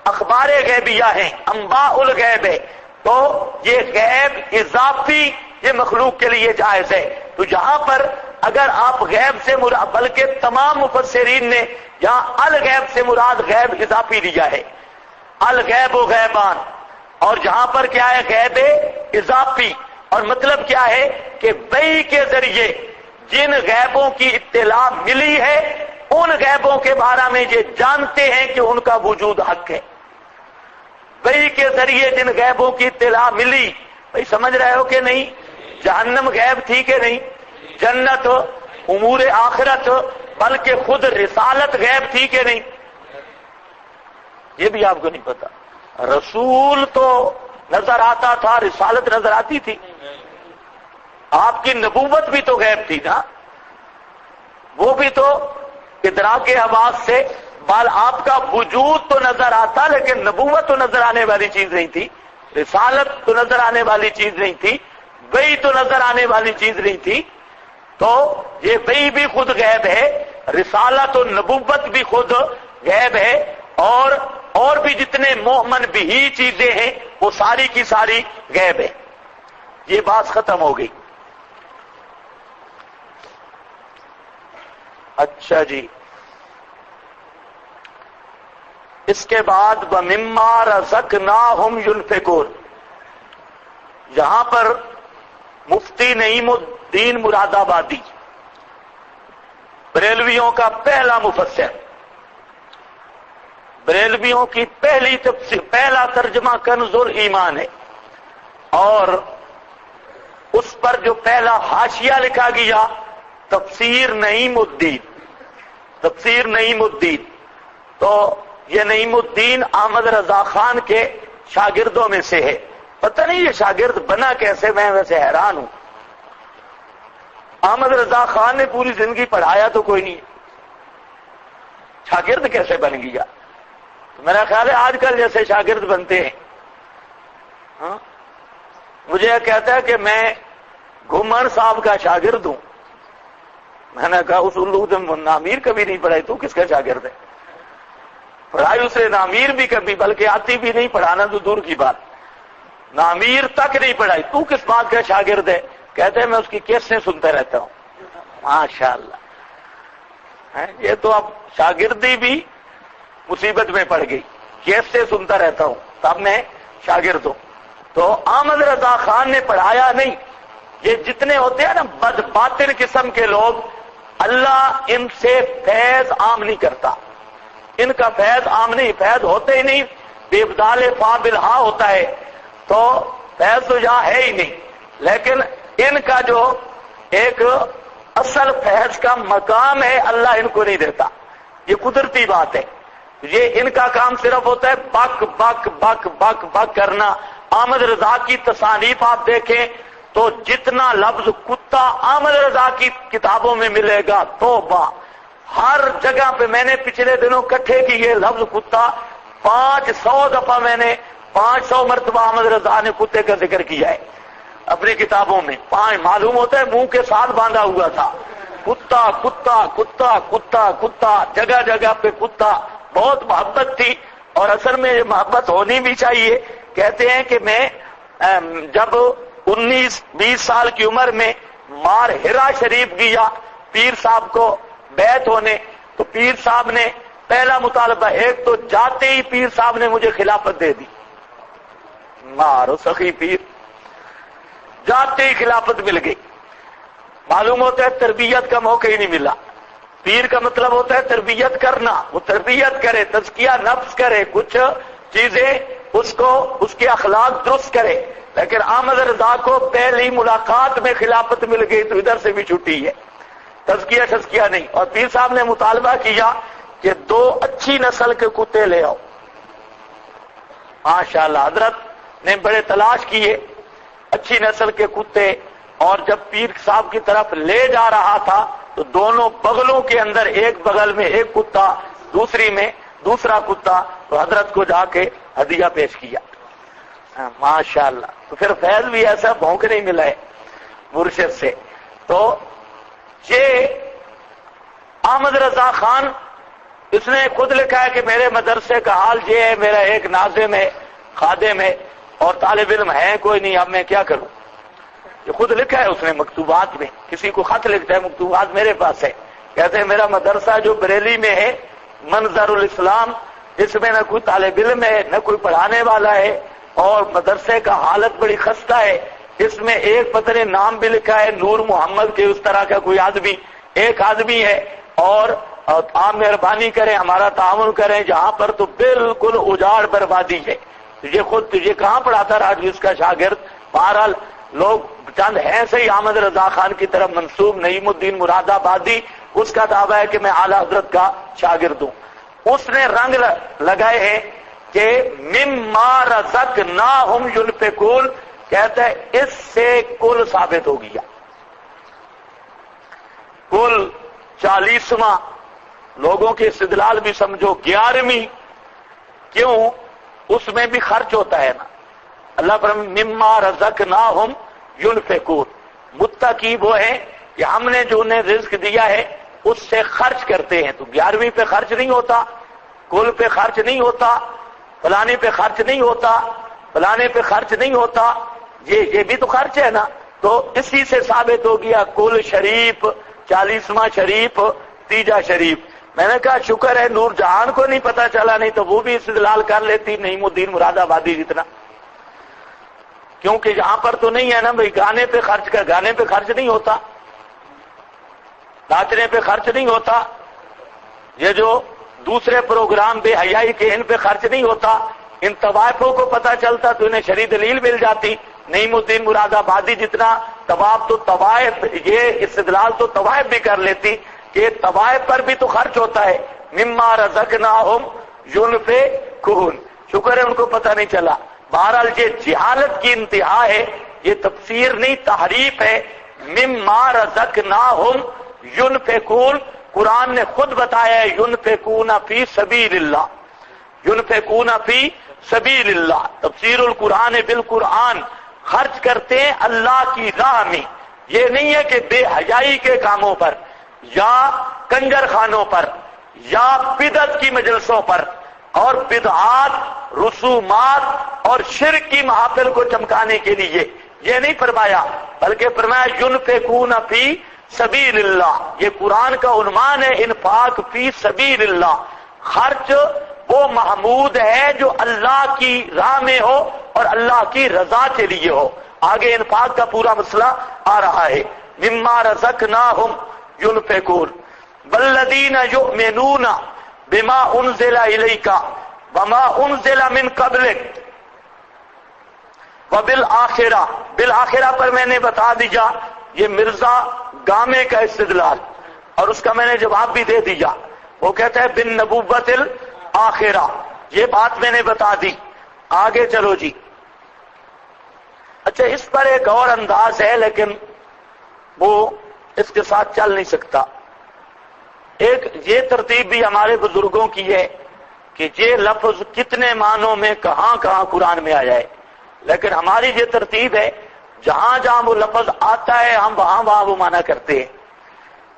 اخبار غیبیہ ہیں، انباء الغیب ہے، تو یہ غیب اضافی یہ مخلوق کے لیے جائز ہے۔ تو یہاں پر اگر آپ غیب سے مراد، بلکہ تمام مفسرین نے یہاں الغیب سے مراد غیب اضافی لیا ہے، الغیب و غیبان، اور جہاں پر کیا ہے غیب اضافی، اور مطلب کیا ہے کہ وحی کے ذریعے جن غیبوں کی اطلاع ملی ہے ان غیبوں کے بارے میں یہ جانتے ہیں کہ ان کا وجود حق ہے۔ وحی کے ذریعے جن غیبوں کی اطلاع ملی، بھائی سمجھ رہے ہو کہ نہیں؟ جہنم غیب تھی کہ نہیں؟ جنت، امور آخرت، بلکہ خود رسالت غیب تھی کہ نہیں؟ یہ بھی آپ کو نہیں پتا۔ رسول تو نظر آتا تھا، رسالت نظر آتی تھی، آپ کی نبوت بھی تو غیب تھی نا، وہ بھی تو ادراک حواس سے، بال آپ کا وجود تو نظر آتا لیکن نبوت تو نظر آنے والی چیز نہیں تھی، رسالت تو نظر آنے والی چیز نہیں تھی، وحی تو نظر آنے والی چیز نہیں تھی۔ تو یہ وحی بھی خود غیب ہے، رسالت و نبوت بھی خود غیب ہے، اور بھی جتنے مؤمن بھی چیزیں ہیں وہ ساری کی ساری غیب ہے۔ یہ بات ختم ہو گئی۔ اچھا جی، اس کے بعد وَمِمَّا رَزَقْنَاهُمْ يُنْفِقُونَ، یہاں پر مفتی نعیم الدین مراد آبادی، بریلویوں کا پہلا مفسر، بریلویوں کی پہلی تفسیر، پہلا ترجمہ کنز الایمان ہے، اور اس پر جو پہلا حاشیہ لکھا گیا تفسیر نعیم الدین، تفسیر نعیم الدین، تو یہ نعیم الدین احمد رضا خان کے شاگردوں میں سے ہے۔ پتہ نہیں یہ شاگرد بنا کیسے، میں ویسے حیران ہوں۔ احمد رضا خان نے پوری زندگی پڑھایا تو کوئی نہیں، شاگرد کیسے بن گیا؟ تو میرا خیال ہے آج کل جیسے شاگرد بنتے ہیں۔ ہاں، مجھے یہ کہتا ہے کہ میں گھمن صاحب کا شاگرد ہوں، میں نے کہا اس الو سے نامیر کبھی نہیں پڑھائی، تو کس کا شاگرد ہے؟ پڑھائی اسے نامیر بھی کبھی، بلکہ آتی بھی نہیں، پڑھانا تو دور کی بات، نامیر تک نہیں پڑھائی، تو کس بات کا شاگرد ہے؟ کہتے ہیں میں اس کی کیسیں سنتا رہتا ہوں۔ ماشاءاللہ، یہ تو اب شاگردی بھی مصیبت میں پڑ گئی، کیسے سنتا رہتا ہوں تب میں شاگرد ہوں۔ تو احمد رضا خان نے پڑھایا نہیں۔ یہ جتنے ہوتے ہیں نا بد باطن قسم کے لوگ، اللہ ان سے فیض عام نہیں کرتا، ان کا فیض عام نہیں، فیض ہوتے ہی نہیں، بےبدال فابلہا ہوتا ہے، تو فیض تو یہاں ہے ہی نہیں، لیکن ان کا جو ایک اصل فیض کا مقام ہے اللہ ان کو نہیں دیتا، یہ قدرتی بات ہے۔ یہ ان کا کام صرف ہوتا ہے بک بک بک بک بک کرنا۔ احمد رضا کی تصانیف آپ دیکھیں تو جتنا لفظ کتا احمد رضا کی کتابوں میں ملے گا، توبہ، ہر جگہ پہ میں نے پچھلے دنوں کٹھے کی یہ لفظ کتا 500 دفعہ، میں نے 500 مرتبہ احمد رضا نے کتے کا ذکر کیا ہے اپنی کتابوں میں۔ معلوم ہوتا ہے منہ کے ساتھ باندھا ہوا تھا، کتا کتا کتا کتا کتا، جگہ جگہ پہ کتا، بہت محبت تھی، اور اصل میں یہ محبت ہونی بھی چاہیے۔ کہتے ہیں کہ میں جب 19-20 سال کی عمر میں مار ہرا شریف گیا پیر صاحب کو بیعت ہونے، تو پیر صاحب نے پہلا مطالبہ، ایک تو جاتے ہی پیر صاحب نے مجھے خلافت دے دی، مارو سخی پیر، جاتے ہی خلافت مل گئی۔ معلوم ہوتا ہے تربیت کا موقع ہی نہیں ملا۔ پیر کا مطلب ہوتا ہے تربیت کرنا، وہ تربیت کرے، تزکیہ نفس کرے، کچھ چیزیں اس کو، اس کے اخلاق درست کرے، لیکن احمد رضا کو پہلی ملاقات میں خلافت مل گئی تو ادھر سے بھی چھٹی ہے، تزکیہ نہیں۔ اور پیر صاحب نے مطالبہ کیا کہ 2 اچھی نسل کے کتے لے آؤ۔ ماشاءاللہ حضرت نے بڑے تلاش کیے اچھی نسل کے کتے، اور جب پیر صاحب کی طرف لے جا رہا تھا تو دونوں بغلوں کے اندر، ایک بغل میں ایک کتا، دوسری میں دوسرا کتا، تو حضرت کو جا کے ہدیہ پیش کیا۔ ماشاءاللہ، تو پھر فیض بھی ایسا بھونک نہیں ملا ہے مرشد سے۔ تو یہ احمد رضا خان اس نے خود لکھا ہے کہ میرے مدرسے کا حال یہ ہے، میرا ایک ناظم ہے، خادم ہے، اور طالب علم ہے کوئی نہیں، اب میں کیا کروں؟ یہ خود لکھا ہے اس نے مکتوبات میں، کسی کو خط لکھتا ہے، مکتوبات میرے پاس ہے، کہتے ہیں میرا مدرسہ جو بریلی میں ہے منظر الاسلام، اس میں نہ کوئی طالب علم ہے نہ کوئی پڑھانے والا ہے، اور مدرسے کا حالت بڑی خستہ ہے، اس میں ایک پتہ نہیں نام بھی لکھا ہے نور محمد کے، اس طرح کا کوئی آدمی، ایک آدمی ہے، اور آپ مہربانی کریں ہمارا تعاون کریں، جہاں پر تو بالکل اجاڑ بربادی ہے۔ یہ خود تجھے کہاں پڑھاتا رہا جس کا شاگرد؟ بہرحال لوگ چند ہیں صحیح، احمد رضا خان کی طرف منسوب، نعیم الدین مراد آبادی، اس کا دعویٰ ہے کہ میں اعلی حضرت کا شاگرد ہوں۔ اس نے رنگ لگائے ہیں کہ مما رزقناہم ينفقون، کہتا ہے اس سے کل ثابت ہو گیا، کل 40واں، لوگوں کے استدلال بھی سمجھو 11ویں، کیوں؟ اس میں بھی خرچ ہوتا ہے نا، اللہ پر مما رزقناہم ينفقون، متقی وہ ہیں کہ ہم نے جو انہیں رزق دیا ہے اس سے خرچ کرتے ہیں، تو 11ویں پہ خرچ نہیں ہوتا، کل پہ خرچ نہیں ہوتا، فلانے پہ خرچ نہیں ہوتا، فلانے پہ خرچ نہیں ہوتا، یہ بھی تو خرچ ہے نا، تو اسی سے ثابت ہو گیا کل شریف، 40واں شریف، تیجا شریف۔ میں نے کہا شکر ہے نور جہان کو نہیں پتا چلا، نہیں تو وہ بھی استدلال کر لیتی نعیم الدین مراد آبادی جتنا، کیونکہ یہاں پر تو نہیں ہے نا بھئی گانے پہ خرچ کر، گانے پہ خرچ نہیں ہوتا، ناچنے پہ خرچ نہیں ہوتا، یہ جو دوسرے پروگرام بے حیائی کے ان پہ خرچ نہیں ہوتا، ان طوائفوں کو پتا چلتا تو انہیں شرعی دلیل مل جاتی، نعیم الدین مراد آبادی جتنا طواف تو طوائف، یہ استدلال تو طوائف بھی کر لیتی کہ طوائف پر بھی تو خرچ ہوتا ہے، مما رزقناہم ينفقون، شکر ہے ان کو پتہ نہیں چلا۔ بہرحال یہ جہالت کی انتہا ہے، یہ تفسیر نہیں تحریف ہے، مما رزقناہم ينفقون، قرآن نے خود بتایا ہے ينفقون فی سبیل اللہ، ينفقون فی سبیل اللہ، تفسیر القرآن بالقرآن، خرچ کرتے ہیں اللہ کی راہ میں، یہ نہیں ہے کہ بے حیائی کے کاموں پر یا کنجر خانوں پر یا بدعت کی مجلسوں پر اور بدعات، رسومات اور شرک کی محافل کو چمکانے کے لیے، یہ نہیں فرمایا، بلکہ فرمایا ينفقون فی سبیل اللہ، یہ قرآن کا عنوان ہے، انفاق فی سبیل اللہ، خرچ وہ محمود ہے جو اللہ کی راہ میں ہو اور اللہ کی رضا کے لیے ہو۔ آگے انفاق کا پورا مسئلہ آ رہا ہے، مما رزقناہم ينفقون والذین یؤمنون بما انزل الیک وما انزل من قبلک وبالآخرہ، بالآخرہ پر میں نے بتا دیا، یہ مرزا گامے کا استدلال، اور اس کا میں نے جواب بھی دے دیا، وہ کہتا ہے بالنبوت الآخرہ، یہ بات میں نے بتا دی۔ آگے چلو جی، اچھا اس پر ایک اور انداز ہے لیکن وہ اس کے ساتھ چل نہیں سکتا، ایک یہ ترتیب بھی ہمارے بزرگوں کی ہے کہ یہ لفظ کتنے معنوں میں کہاں کہاں قرآن میں آیا ہے، لیکن ہماری یہ ترتیب ہے جہاں جہاں وہ لفظ آتا ہے ہم وہاں وہاں وہ معنی کرتے ہیں۔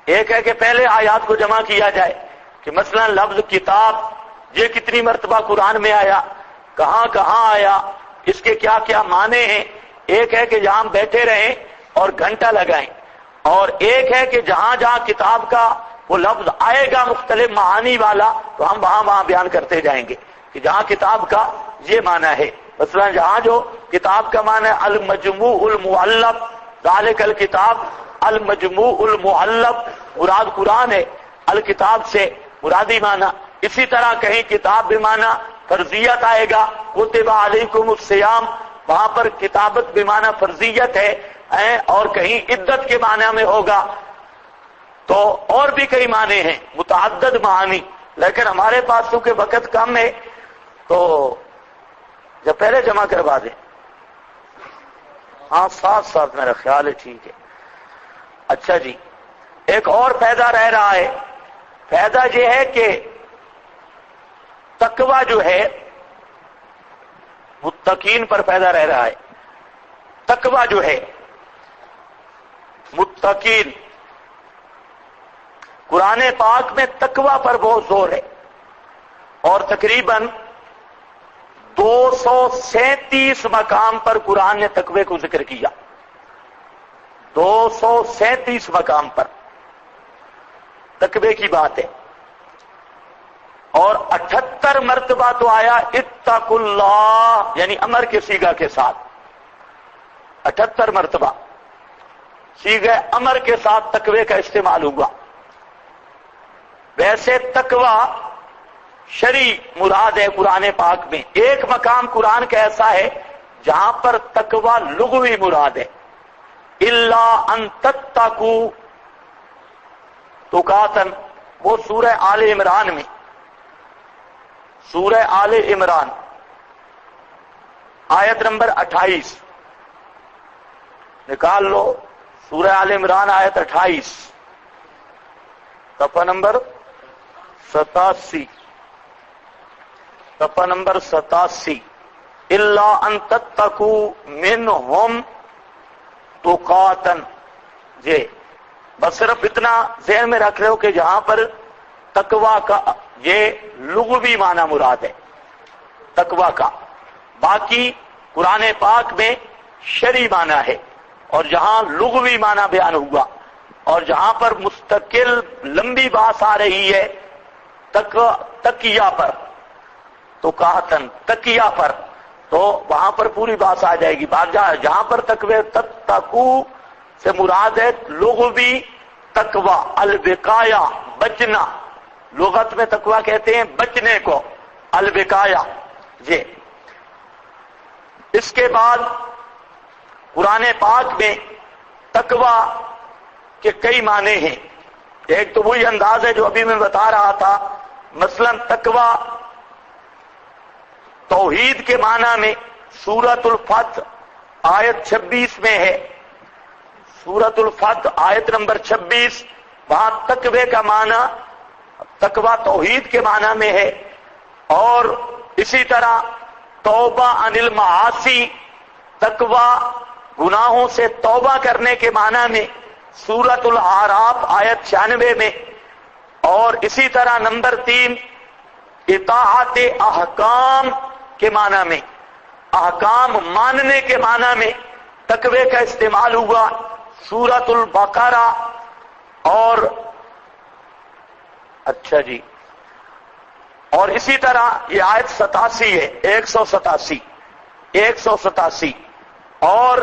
ایک ہے کہ پہلے آیات کو جمع کیا جائے کہ مثلا لفظ کتاب یہ کتنی مرتبہ قرآن میں آیا، کہاں کہاں آیا، اس کے کیا کیا معنی ہیں۔ ایک ہے کہ جہاں ہم بیٹھے رہیں اور گھنٹہ لگائیں، اور ایک ہے کہ جہاں جہاں کتاب کا وہ لفظ آئے گا مختلف معانی والا تو ہم وہاں وہاں بیان کرتے جائیں گے کہ جہاں کتاب کا یہ معنی ہے، مثلا جہاں جو کتاب کا معنی ہے المجموع المؤلف، ذالک الکتاب المجموع المؤلف، مراد قرآن ہے، الکتاب سے مرادی معنی۔ اسی طرح کہیں کتاب بھی معنی فرضیت آئے گا، کتب علیکم الصیام، وہاں پر کتابت بھی معنی فرضیت ہے، اور کہیں عدت کے معنی میں ہوگا، تو اور بھی کئی معنی ہیں، متعدد معانی، لیکن ہمارے پاس چونکہ وقت کم ہے تو جب پہلے جمع کروا دیں، ہاں ساتھ ساتھ میرا خیال ہے ٹھیک ہے۔ اچھا جی، ایک اور فائدہ رہ رہا ہے، فائدہ یہ ہے کہ تقوی جو ہے متقین پر فائدہ رہ رہا ہے، تقوی جو ہے متقین، قرآن پاک میں تقوی پر بہت زور ہے، اور تقریباً 237 مقام پر قرآن نے تقوی کو ذکر کیا، 237 مقام پر تقوی کی بات ہے، اور 78 مرتبہ تو آیا اتقوا اللہ، یعنی امر کے صیغہ کے ساتھ، 78 مرتبہ صیغہ امر کے ساتھ تقوی کا استعمال ہوا۔ ویسے تقوی شرعی مراد ہے قرآن پاک میں، ایک مقام قرآن کا ایسا ہے جہاں پر تقوی لغوی مراد ہے، الا ان تتقوا تقاتن، وہ سورہ آل عمران میں، سورہ آل عمران آیت نمبر 28 نکال لو، سورہ آل عمران آیت 28 صفحہ نمبر 87، صفحہ نمبر 87، الا ان تتقوا منہم تقاتن، جی بس صرف اتنا ذہن میں رکھ رہے ہو کہ جہاں پر تقوی کا یہ لغوی معنی مراد ہے تقوی کا، باقی قرآن پاک میں شرعی معنی ہے، اور جہاں لغوی معنی بیان ہوا اور جہاں پر مستقل لمبی بات آ رہی ہے تقیہ پر، تو قاتن تقیہ پر، تو وہاں پر پوری بات آ جائے گی۔ جہاں پر تقوی تتقو سے مراد ہے لغوی تقوی، الوقایہ بچنا، لغت میں تقوی کہتے ہیں بچنے کو، الوقایہ یہ۔ اس کے بعد قرآن پاک میں تقوی کے کئی معنی ہیں، ایک تو وہی انداز ہے جو ابھی میں بتا رہا تھا، مثلا تقوی توحید کے معنی میں سورۃ الفتح آیت 26 میں ہے، سورۃ الفتح آیت نمبر 26، وہاں تقوی کا معنی تقوی توحید کے معنی میں ہے، اور اسی طرح توبہ عن المعاصی، تقوی گناہوں سے توبہ کرنے کے معنی میں سورۃ الاعراف آیت 96 میں، اور اسی طرح نمبر 3 اطاعت احکام کے معنی میں، احکام ماننے کے معنی میں تقوی کا استعمال ہوا سورۃ البقرہ، اور اچھا جی، اور اسی طرح یہ آیت 87 ہے، 187 اور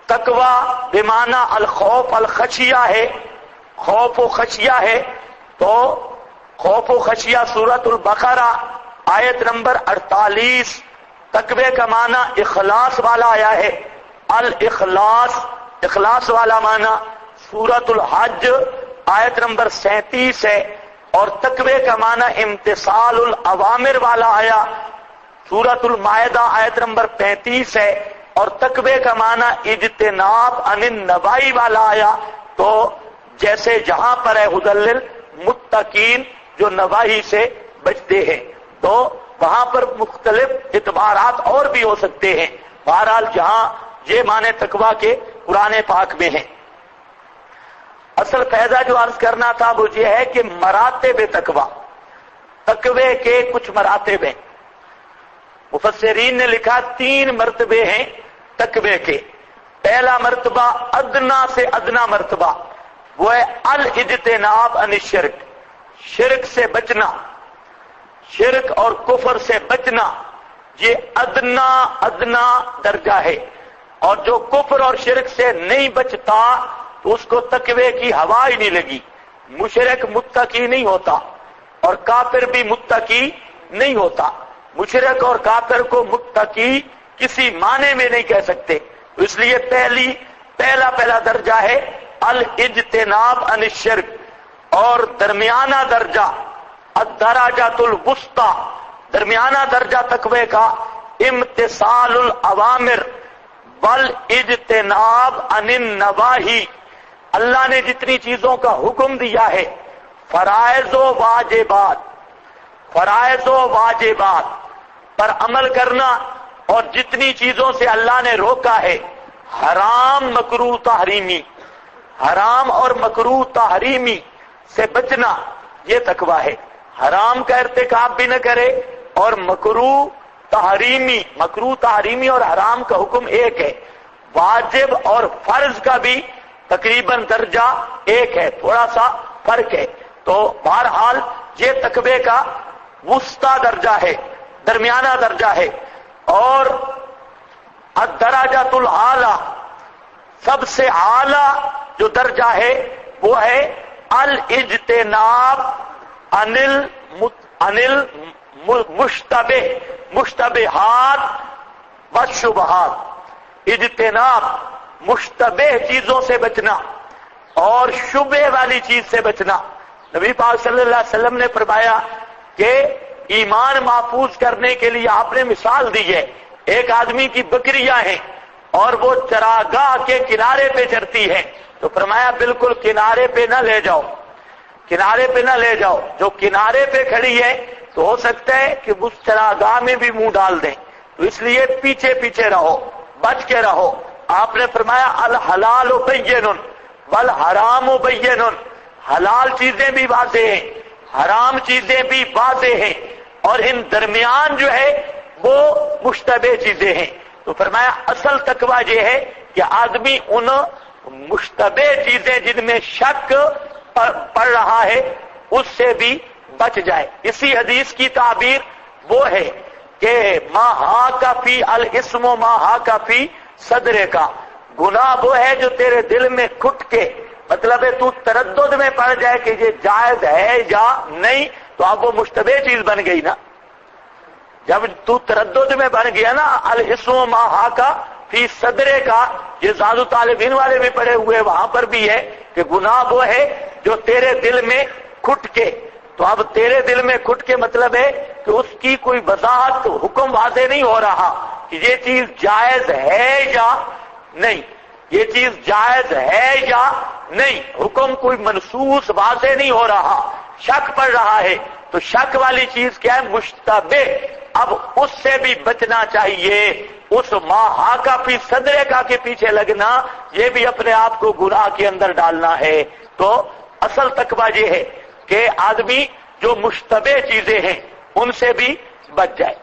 تقوی بمعنی الخوف الخشیہ ہے، خوف و خشیہ ہے، تو خوف و خشیہ سورۃ البقرہ آیت نمبر 48، تقوی کا معنی اخلاص والا آیا ہے، الاخلاص اخلاص والا معنی سورۃ الحج آیت نمبر 37 ہے، اور تقوی کا معنی امتثال الاوامر والا آیا سورۃ المائدہ آیت نمبر 35 ہے، اور تقوی کا معنی اجتناب عن النواہی والا آیا، تو جیسے جہاں پر ہے ھدی للمتقین جو نواہی سے بچتے ہیں، تو وہاں پر مختلف اعتبارات اور بھی ہو سکتے ہیں، بہرحال جہاں یہ معنی تقوی کے قرآن پاک میں ہیں۔ اصل فائدہ جو عرض کرنا تھا وہ یہ ہے کہ مراتب تقوی کے کچھ مراتب ہیں، مفسرین نے لکھا 3 مرتبے ہیں تقوی کے۔ پہلا مرتبہ ادنا سے ادنا مرتبہ، وہ ہے الاجتناب عن الشرک، شرک سے بچنا، شرک اور کفر سے بچنا، یہ ادنا درجہ ہے، اور جو کفر اور شرک سے نہیں بچتا تو اس کو تقوی کی ہوا ہی نہیں لگی، مشرک متقی نہیں ہوتا اور کافر بھی متقی نہیں ہوتا، مشرک اور کافر کو متقی کسی معنی میں نہیں کہہ سکتے، اس لیے پہلا درجہ ہے الاجتناب عن الشرک، اور درمیانہ درجہ الدرجۃ الوسطی، درمیانہ درجہ تقوی کا امتثال الاوامر والاجتناب عن النواہی، اللہ نے جتنی چیزوں کا حکم دیا ہے فرائض و واجبات پر عمل کرنا، اور جتنی چیزوں سے اللہ نے روکا ہے حرام مکروہ تحریمی، حرام اور مکروہ تحریمی سے بچنا، یہ تقوی ہے۔ حرام کا ارتکاب بھی نہ کرے، اور مکروہ تحریمی اور حرام کا حکم ایک ہے، واجب اور فرض کا بھی تقریباً درجہ ایک ہے، تھوڑا سا فرق ہے۔ تو بہرحال یہ تقوی کا وسطی درجہ ہے، درمیانہ درجہ ہے۔ اور الدرجۃ الاعلی، سب سے اعلی جو درجہ ہے وہ ہے الاجتناب عن مشتبہات والشبہات، اجتناب مشتبہ چیزوں سے بچنا اور شبہ والی چیز سے بچنا۔ نبی پاک صلی اللہ علیہ وسلم نے فرمایا کہ ایمان محفوظ کرنے کے لیے آپ نے مثال دی ہے، ایک آدمی کی بکریاں ہیں اور وہ چراگاہ کے کنارے پہ چرتی ہیں، تو فرمایا بالکل کنارے پہ نہ لے جاؤ، کنارے پہ نہ لے جاؤ۔ جو کنارے پہ کھڑی ہے تو ہو سکتا ہے کہ اس چراگاہ میں بھی منہ ڈال دیں، تو اس لیے پیچھے پیچھے رہو، بچ کے رہو۔ آپ نے فرمایا الحلال بین والحرام بین، حلال چیزیں بھی واضح ہیں، حرام چیزیں بھی واضح ہیں، اور ان درمیان جو ہے وہ مشتبہ چیزیں ہیں۔ تو فرمایا اصل تقویٰ یہ ہے کہ آدمی ان مشتبہ چیزیں جن میں شک پڑ رہا ہے اس سے بھی بچ جائے۔ اسی حدیث کی تعبیر وہ ہے کہ ما حاک فی الاسم ما حاک فی صدرے کا، گناہ وہ ہے جو تیرے دل میں کھٹ کے، مطلب ہے تو تردد میں پڑ جائے کہ یہ جائز ہے یا نہیں، تو اب وہ مشتبہ چیز بن گئی نا۔ جب تو تردد میں بن گیا نا، الاسم ما حاک فی صدرے کا، یہ زاد الطالبین والے بھی پڑھے ہوئے، وہاں پر بھی ہے کہ گناہ وہ ہے جو تیرے دل میں کھٹ کے، تو اب تیرے دل میں کھٹ کے مطلب ہے کہ اس کی کوئی وضاحت، حکم واضح نہیں ہو رہا کہ یہ چیز جائز ہے یا نہیں، یہ چیز جائز ہے یا نہیں، حکم کوئی منصوص واضح نہیں ہو رہا، شک پڑ رہا ہے۔ تو شک والی چیز کیا ہے؟ مشتبہ۔ اب اس سے بھی بچنا چاہیے، اس ما حاک فی صدرے کا کے پیچھے لگنا یہ بھی اپنے آپ کو گناہ کے اندر ڈالنا ہے۔ تو اصل تقویٰ یہ ہے کہ آدمی جو مشتبہ چیزیں ہیں ان سے بھی بچ جائے۔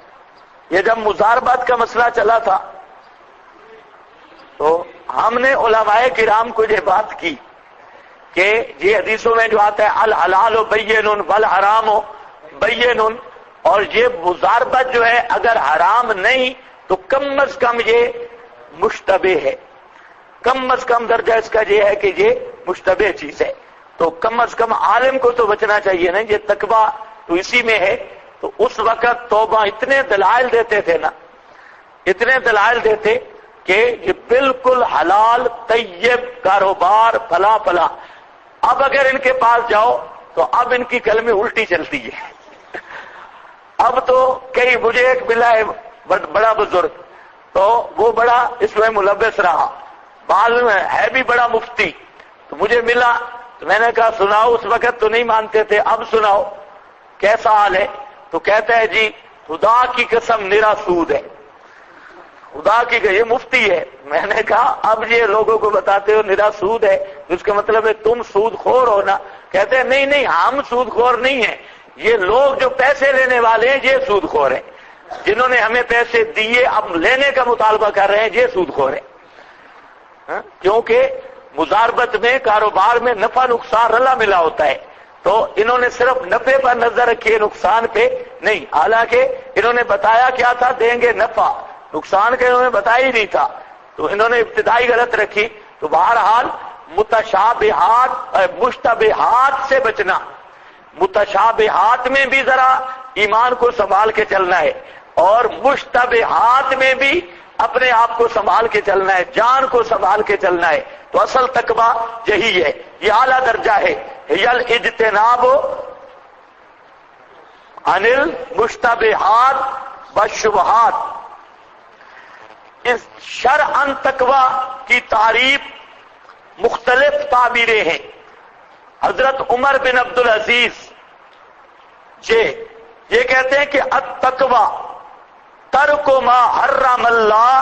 یہ جب مضاربات کا مسئلہ چلا تھا تو ہم نے علماء کرام کو یہ بات کی کہ یہ حدیثوں میں جو آتا ہے الحلال بین والحرام بین، اور یہ مضاربت جو ہے اگر حرام نہیں تو کم از کم یہ مشتبہ ہے، کم از کم درجہ اس کا یہ ہے کہ یہ مشتبہ چیز ہے، تو کم از کم عالم کو تو بچنا چاہیے نا۔ یہ تقویٰ تو اسی میں ہے۔ تو اس وقت توبہ اتنے دلائل دیتے تھے نا، اتنے دلائل دیتے کہ یہ بالکل حلال طیب کاروبار فلاں فلاں۔ اب اگر ان کے پاس جاؤ تو اب ان کی کلمیں الٹی چلتی ہے۔ اب تو کئی، مجھے ایک ملا ہے بڑا بزرگ، تو وہ بڑا اس میں ملوث رہا، بال میں ہے بھی بڑا مفتی، تو مجھے ملا تو میں نے کہا سناؤ، اس وقت تو نہیں مانتے تھے، اب سناؤ کیسا حال ہے؟ تو کہتا ہے جی خدا کی قسم نرا سود ہے، خدا کی، یہ مفتی ہے۔ میں نے کہا اب یہ لوگوں کو بتاتے ہو نرا سود ہے، اس کا مطلب ہے تم سود خور ہو نا؟ کہتے ہیں نہیں نہیں، ہم سود خور نہیں ہیں، یہ لوگ جو پیسے لینے والے ہیں یہ سود خور ہیں، جنہوں نے ہمیں پیسے دیے اب لینے کا مطالبہ کر رہے ہیں یہ سود خور ہیں۔ کیونکہ مضاربت میں، کاروبار میں نفع نقصان رلا ملا ہوتا ہے، تو انہوں نے صرف نفع پر نظر رکھی ہے، نقصان پہ نہیں۔ حالانکہ انہوں نے بتایا کیا تھا؟ دیں گے نفع، نقصان کا انہوں نے بتایا ہی نہیں تھا، تو انہوں نے ابتدائی غلط رکھی۔ تو بہرحال متشابہات، مشتبہات سے بچنا، متشابہات میں بھی ذرا ایمان کو سنبھال کے چلنا ہے، اور مشتبہات میں بھی اپنے آپ کو سنبھال کے چلنا ہے، جان کو سنبھال کے چلنا ہے۔ تو اصل تقویٰ یہی ہے، یہ اعلیٰ درجہ ہے، الاجتناب عن المشتبہات والشبہات۔ اس شرعاً تقویٰ کی تعریف مختلف تعبیریں ہیں۔ حضرت عمر بن عبدالعزیز یہ کہتے ہیں کہ التقویٰ ترک ما حرم اللہ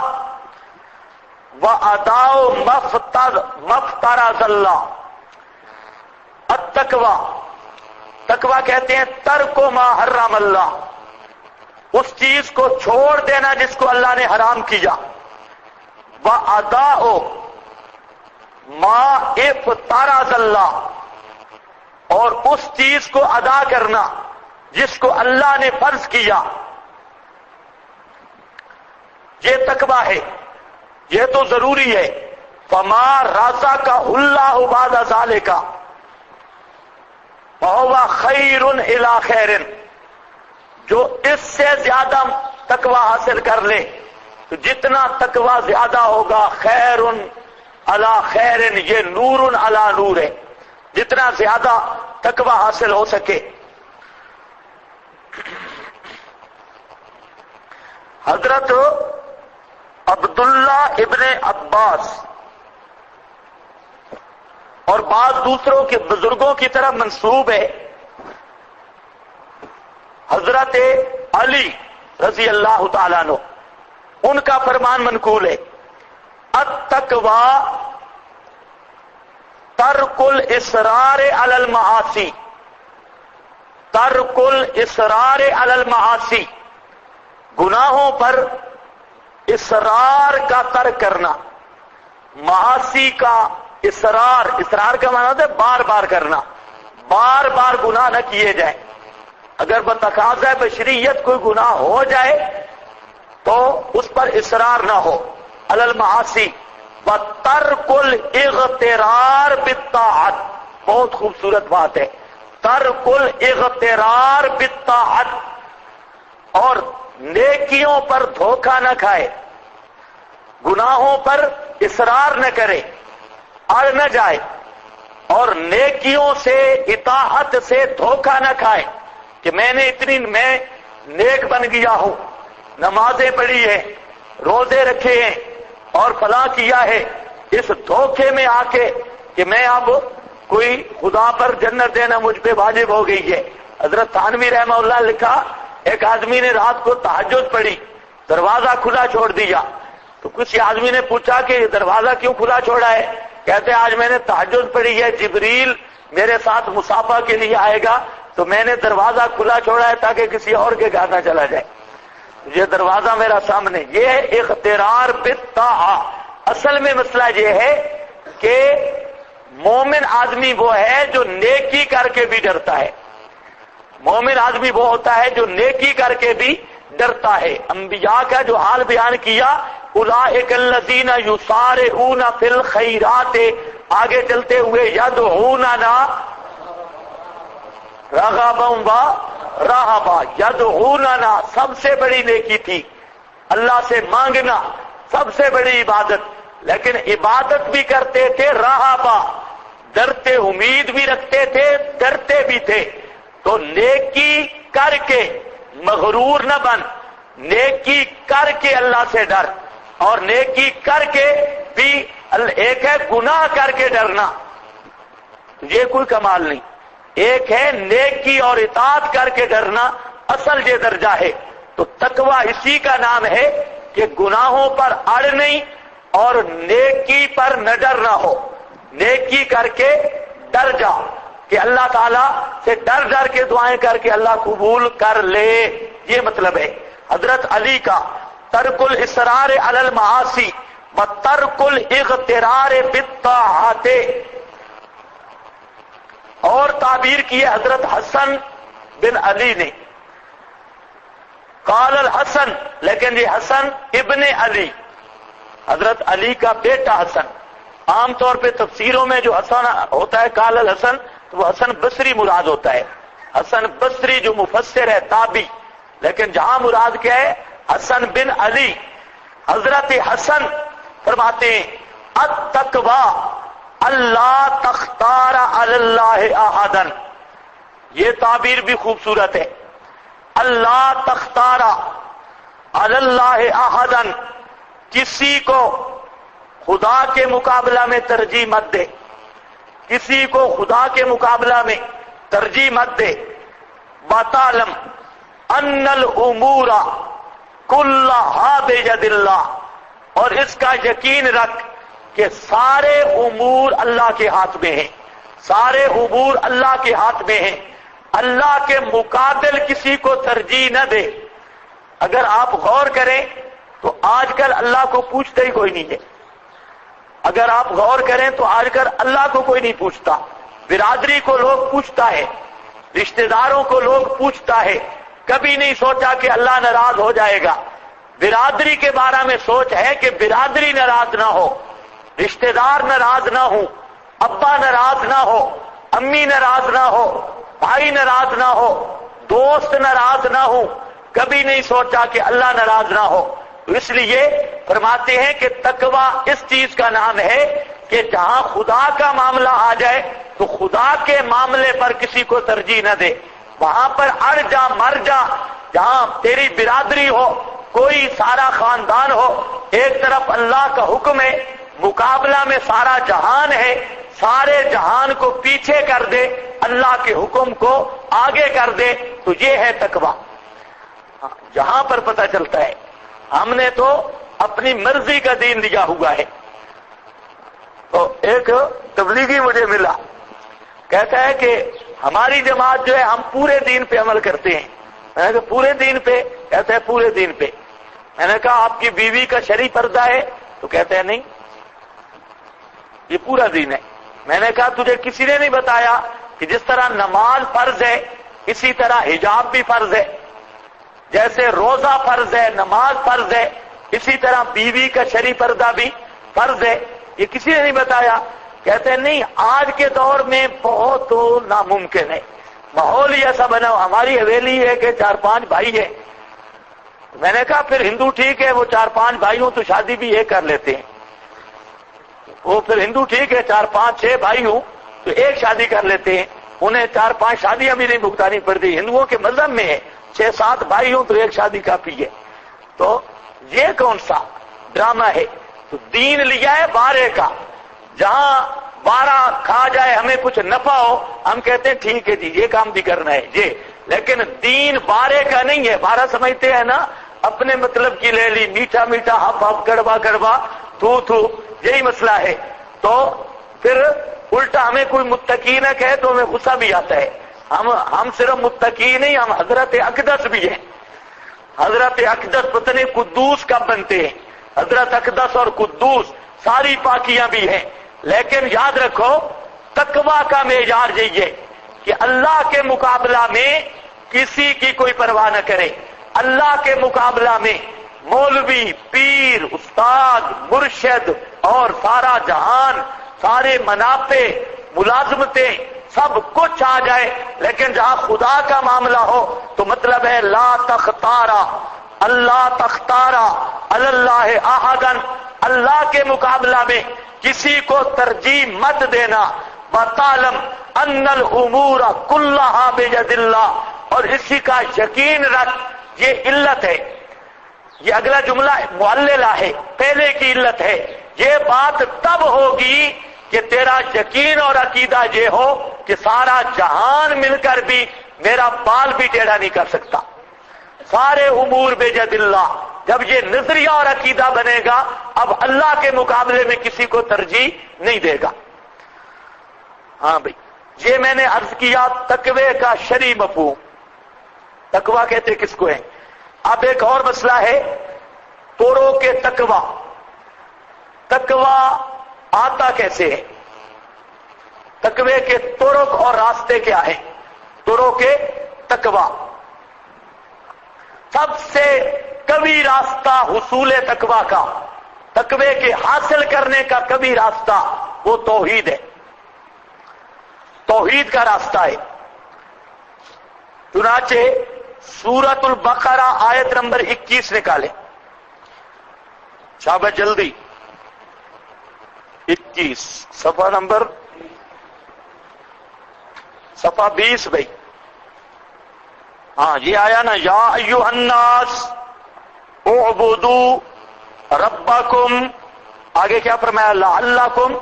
واداء ما افترض اللہ۔ التقویٰ تقویٰ کہتے ہیں ترک ما حرم اللہ، اس چیز کو چھوڑ دینا جس کو اللہ نے حرام کیا، وَأَدَاءُ مَا افترض اللہ، اور اس چیز کو ادا کرنا جس کو اللہ نے فرض کیا، یہ تقویٰ ہے، یہ تو ضروری ہے۔ فما رزقہ اللہ بعد ذالک فہو خیر الی خیر، جو اس سے زیادہ تقویٰ حاصل کر لے تو جتنا تقویٰ زیادہ ہوگا خیر علی خیر، یہ نور علی نور ہے، جتنا زیادہ تقویٰ حاصل ہو سکے۔ حضرت عبداللہ ابن عباس اور بعض دوسروں کے بزرگوں کی طرف منسوب ہے، حضرت علی رضی اللہ تعالیٰ عنہ، ان کا فرمان منقول ہے، التقویٰ ترک الاصرار علی المعاصی، ترک الاصرار علی المعاصی، گناہوں پر اصرار کا ترک کرنا، معاصی کا اصرار، اصرار کا معنی ہوتا ہے بار بار کرنا، بار بار گناہ نہ کیے جائیں۔ اگر بتقاضۂ بشریت کوئی گناہ ہو جائے تو اس پر اصرار نہ ہو، علی المعاصی، وترک الاغترار بالطاعت، بہت خوبصورت بات ہے، ترک الاغترار بالطاعت، اور نیکیوں پر دھوکہ نہ کھائے، گناہوں پر اصرار نہ کرے، اڑ نہ جائے، اور نیکیوں سے اطاعت سے دھوکہ نہ کھائے کہ میں نیک بن گیا ہوں، نمازیں پڑھی ہیں، روزے رکھے ہیں اور فلاں کیا ہے، اس دھوکے میں آ کے کہ میں اب کوئی خدا پر جنت دینا مجھ پہ واجب ہو گئی ہے۔ حضرت تھانوی رحمہ اللہ لکھا، ایک آدمی نے رات کو تہجد پڑھی، دروازہ کھلا چھوڑ دیا، تو کسی آدمی نے پوچھا کہ یہ دروازہ کیوں کھلا چھوڑا ہے؟ کہتے آج میں نے تہجد پڑھی ہے، جبریل میرے ساتھ مصافحہ کے لیے آئے گا تو میں نے دروازہ کھلا چھوڑا ہے تاکہ کسی اور کے گھر نہ چلا جائے، یہ دروازہ میرا سامنے۔ یہ ہے اغترار بالطاعہ۔ اصل میں مسئلہ یہ ہے کہ مومن آدمی وہ ہے جو نیکی کر کے بھی ڈرتا ہے، مومن آدمی وہ ہوتا ہے جو نیکی کر کے بھی ڈرتا ہے۔ انبیاء کا جو حال بیان کیا، اولئک الذین یسارعون فی الخیرات، آگے چلتے ہوئے یدعوننا رغبا ورہبا، یدعوننا سب سے بڑی نیکی تھی، اللہ سے مانگنا سب سے بڑی عبادت، لیکن عبادت بھی کرتے تھے رہبا، ڈرتے، امید بھی رکھتے تھے، ڈرتے بھی تھے۔ تو نیکی کر کے مغرور نہ بن، نیکی کر کے اللہ سے ڈر، اور نیکی کر کے بھی ایک ہے گناہ کر کے ڈرنا، یہ کوئی کمال نہیں، ایک ہے نیکی اور اطاعت کر کے ڈرنا، اصل یہ درجہ ہے۔ تو تقویٰ اسی کا نام ہے کہ گناہوں پر اڑ نہیں اور نیکی پر نہ ڈرنا ہو، نیکی کر کے ڈر جا کہ اللہ تعالیٰ سے ڈر ڈر کے دعائیں کر کے اللہ قبول کر لے، یہ مطلب ہے۔ حضرت علی کا ترک الاصرار علی المعاصی و ترک الاغترار بالطاعات، اور تعبیر کی ہے حضرت حسن بن علی نے، قال الحسن، لیکن یہ حسن ابن علی، حضرت علی کا بیٹا حسن۔ عام طور پہ تفسیروں میں جو حسن ہوتا ہے قال الحسن، تو وہ حسن بصری مراد ہوتا ہے، حسن بصری جو مفسر ہے تابعی، لیکن جہاں مراد کیا ہے حسن بن علی۔ حضرت حسن فرماتے ہیں التقویٰ اللہ تختار علی اللہ احدا، یہ تعبیر بھی خوبصورت ہے، اللہ تختار علی اللہ احدا، کسی کو خدا کے مقابلہ میں ترجیح مت دے، کسی کو خدا کے مقابلہ میں ترجیح مت دے۔ وَتَعْلَمْ أَنَّ الْأُمُورَ كُلَّهَا بِيَدِ اللَّهِ، اور اس کا یقین رکھ کہ سارے امور اللہ کے ہاتھ میں ہیں، سارے امور اللہ کے ہاتھ میں ہیں۔ اللہ کے مقابل کسی کو ترجیح نہ دے۔ اگر آپ غور کریں تو آج کل اللہ کو پوچھتے ہی کوئی نہیں ہے۔ اگر آپ غور کریں تو آج کل اللہ کو کوئی نہیں پوچھتا، برادری کو لوگ پوچھتا ہے، رشتہ داروں کو لوگ پوچھتا ہے، کبھی نہیں سوچا کہ اللہ ناراض ہو جائے گا۔ برادری کے بارے میں سوچ ہے کہ برادری ناراض نہ ہو، رشتہ دار ناراض نہ ہو، ابا ناراض نہ ہو، امی ناراض نہ ہو، بھائی ناراض نہ ہو، دوست ناراض نہ ہو، کبھی نہیں سوچا کہ اللہ ناراض نہ ہو۔ اس لیے فرماتے ہیں کہ تقویٰ اس چیز کا نام ہے کہ جہاں خدا کا معاملہ آ جائے تو خدا کے معاملے پر کسی کو ترجیح نہ دے، وہاں پر اڑ جا مر جا۔ جہاں تیری برادری ہو، کوئی سارا خاندان ہو، ایک طرف اللہ کا حکم ہے، مقابلہ میں سارا جہان ہے، سارے جہان کو پیچھے کر دے، اللہ کے حکم کو آگے کر دے، تو یہ ہے تقویٰ۔ جہاں پر پتہ چلتا ہے ہم نے تو اپنی مرضی کا دین لیا ہوا ہے۔ تو ایک تبلیغی مجھے ملا، کہتا ہے کہ ہماری جماعت جو ہے ہم پورے دین پہ عمل کرتے ہیں۔ میں نے کہا پورے دین پہ؟ کہتا ہے پورے دین پہ۔ میں نے کہا آپ کی بیوی کا شرعی پردہ ہے؟ تو کہتا ہے نہیں، یہ پورا دین ہے۔ میں نے کہا تجھے کسی نے نہیں بتایا کہ جس طرح نماز فرض ہے اسی طرح حجاب بھی فرض ہے، جیسے روزہ فرض ہے، نماز فرض ہے، اسی طرح بیوی کا شرعی پردہ بھی فرض ہے؟ یہ کسی نے نہیں بتایا۔ کہتے ہیں نہیں، آج کے دور میں بہت ناممکن ہے، ماحول ہی ایسا بنا۔ ہماری حویلی ہے کہ 4-5 بھائی ہیں۔ میں نے کہا پھر ہندو ٹھیک ہے، وہ 4-5 بھائی ہوں تو شادی بھی ایک کر لیتے ہیں۔ وہ پھر ہندو ٹھیک ہے، 4-5-6 بھائی ہوں تو ایک شادی کر لیتے ہیں، انہیں 4-5 شادیاں بھی نہیں بھگتانی پڑتی۔ ہندوؤں کے مذہب میں ہے 6-7 بھائی ہوں تو ایک شادی کافی ہے۔ تو یہ کون سا ڈرامہ ہے؟ تو دین لیا ہے 12 کا، جہاں 12 کھا جائے ہمیں کچھ نفع ہو ہم کہتے ہیں ٹھیک ہے جی یہ کام بھی کرنا ہے یہ، لیکن دین 12 کا نہیں ہے۔ 12 سمجھتے ہیں نا، اپنے مطلب کی لے لی، میٹھا میٹھا ہف ہف کڑوا کڑوا تھو تھو، یہی مسئلہ ہے۔ تو پھر الٹا ہمیں کوئی متقی نہ کہے تو ہمیں غصہ بھی آتا ہے۔ ہم صرف متقی نہیں، ہم حضرت اقدس بھی ہیں۔ حضرت اقدس پتہ نہیں قدوس کب بنتے ہیں، حضرت اقدس اور قدوس ساری پاکیاں بھی ہیں، لیکن یاد رکھو تقویٰ کا معیار یہی ہے کہ اللہ کے مقابلہ میں کسی کی کوئی پرواہ نہ کرے۔ اللہ کے مقابلہ میں مولوی، پیر، استاد، مرشد اور سارا جہان، سارے منافع، ملازمتیں، سب کچھ آ جائے، لیکن جہاں خدا کا معاملہ ہو تو مطلب ہے لا تختارا، اللہ تختارا اللہ احدن، اللہ کے مقابلہ میں کسی کو ترجیح مت دینا۔ وَتَعْلَمْ أَنَّ الْأُمُورَ كُلَّهَا بِيَدِ اللَّهِ، اور اسی کا یقین رکھ، یہ علت ہے۔ یہ اگلا جملہ معللہ ہے، پہلے کی علت ہے۔ یہ بات تب ہوگی کہ تیرا یقین اور عقیدہ یہ ہو کہ سارا جہان مل کر بھی میرا بال بھی ٹیڑھا نہیں کر سکتا۔ سارے امور بید اللہ، جب یہ نظریہ اور عقیدہ بنے گا اب اللہ کے مقابلے میں کسی کو ترجیح نہیں دے گا۔ ہاں بھائی، یہ میں نے عرض کیا تقوی کا شرعی مفہوم۔ تقوی کہتے کس کو ہے؟ اب ایک اور مسئلہ ہے طرق کے تقوی۔ تقوی آتا کیسے ہے؟ تقوی کے طرق اور راستے کیا ہیں؟ طرق کے تقوی، سب سے قوی راستہ حصول تقوی کا، تقوی کے حاصل کرنے کا قوی راستہ وہ توحید ہے، توحید کا راستہ ہے۔ چنانچہ سورۃ البقرہ آیت نمبر 21 نکالیں، شاباش جلدی، 21 صفحہ نمبر، صفحہ 20 بھائی۔ ہاں یہ آیا نا، یا ایھا الناس اعبدوا ربکم، آگے کیا فرمایا؟ لعلکم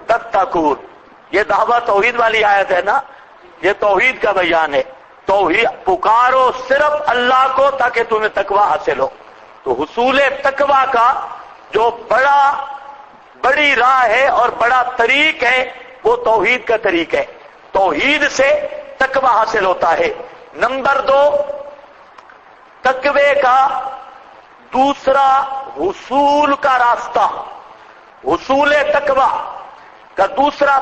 تتقون۔ یہ دعویٰ توحید والی آیت ہے نا، یہ توحید کا بیان ہے۔ توحید پکارو صرف اللہ کو تاکہ تمہیں تقوی حاصل ہو۔ تو حصول تقوی کا جو بڑی راہ ہے اور بڑا طریق ہے وہ توحید کا طریق ہے۔ توحید سے تقوی حاصل ہوتا ہے۔ نمبر 2، تقوی کا دوسرا حصول کا راستہ، حصول تقوی کا دوسرا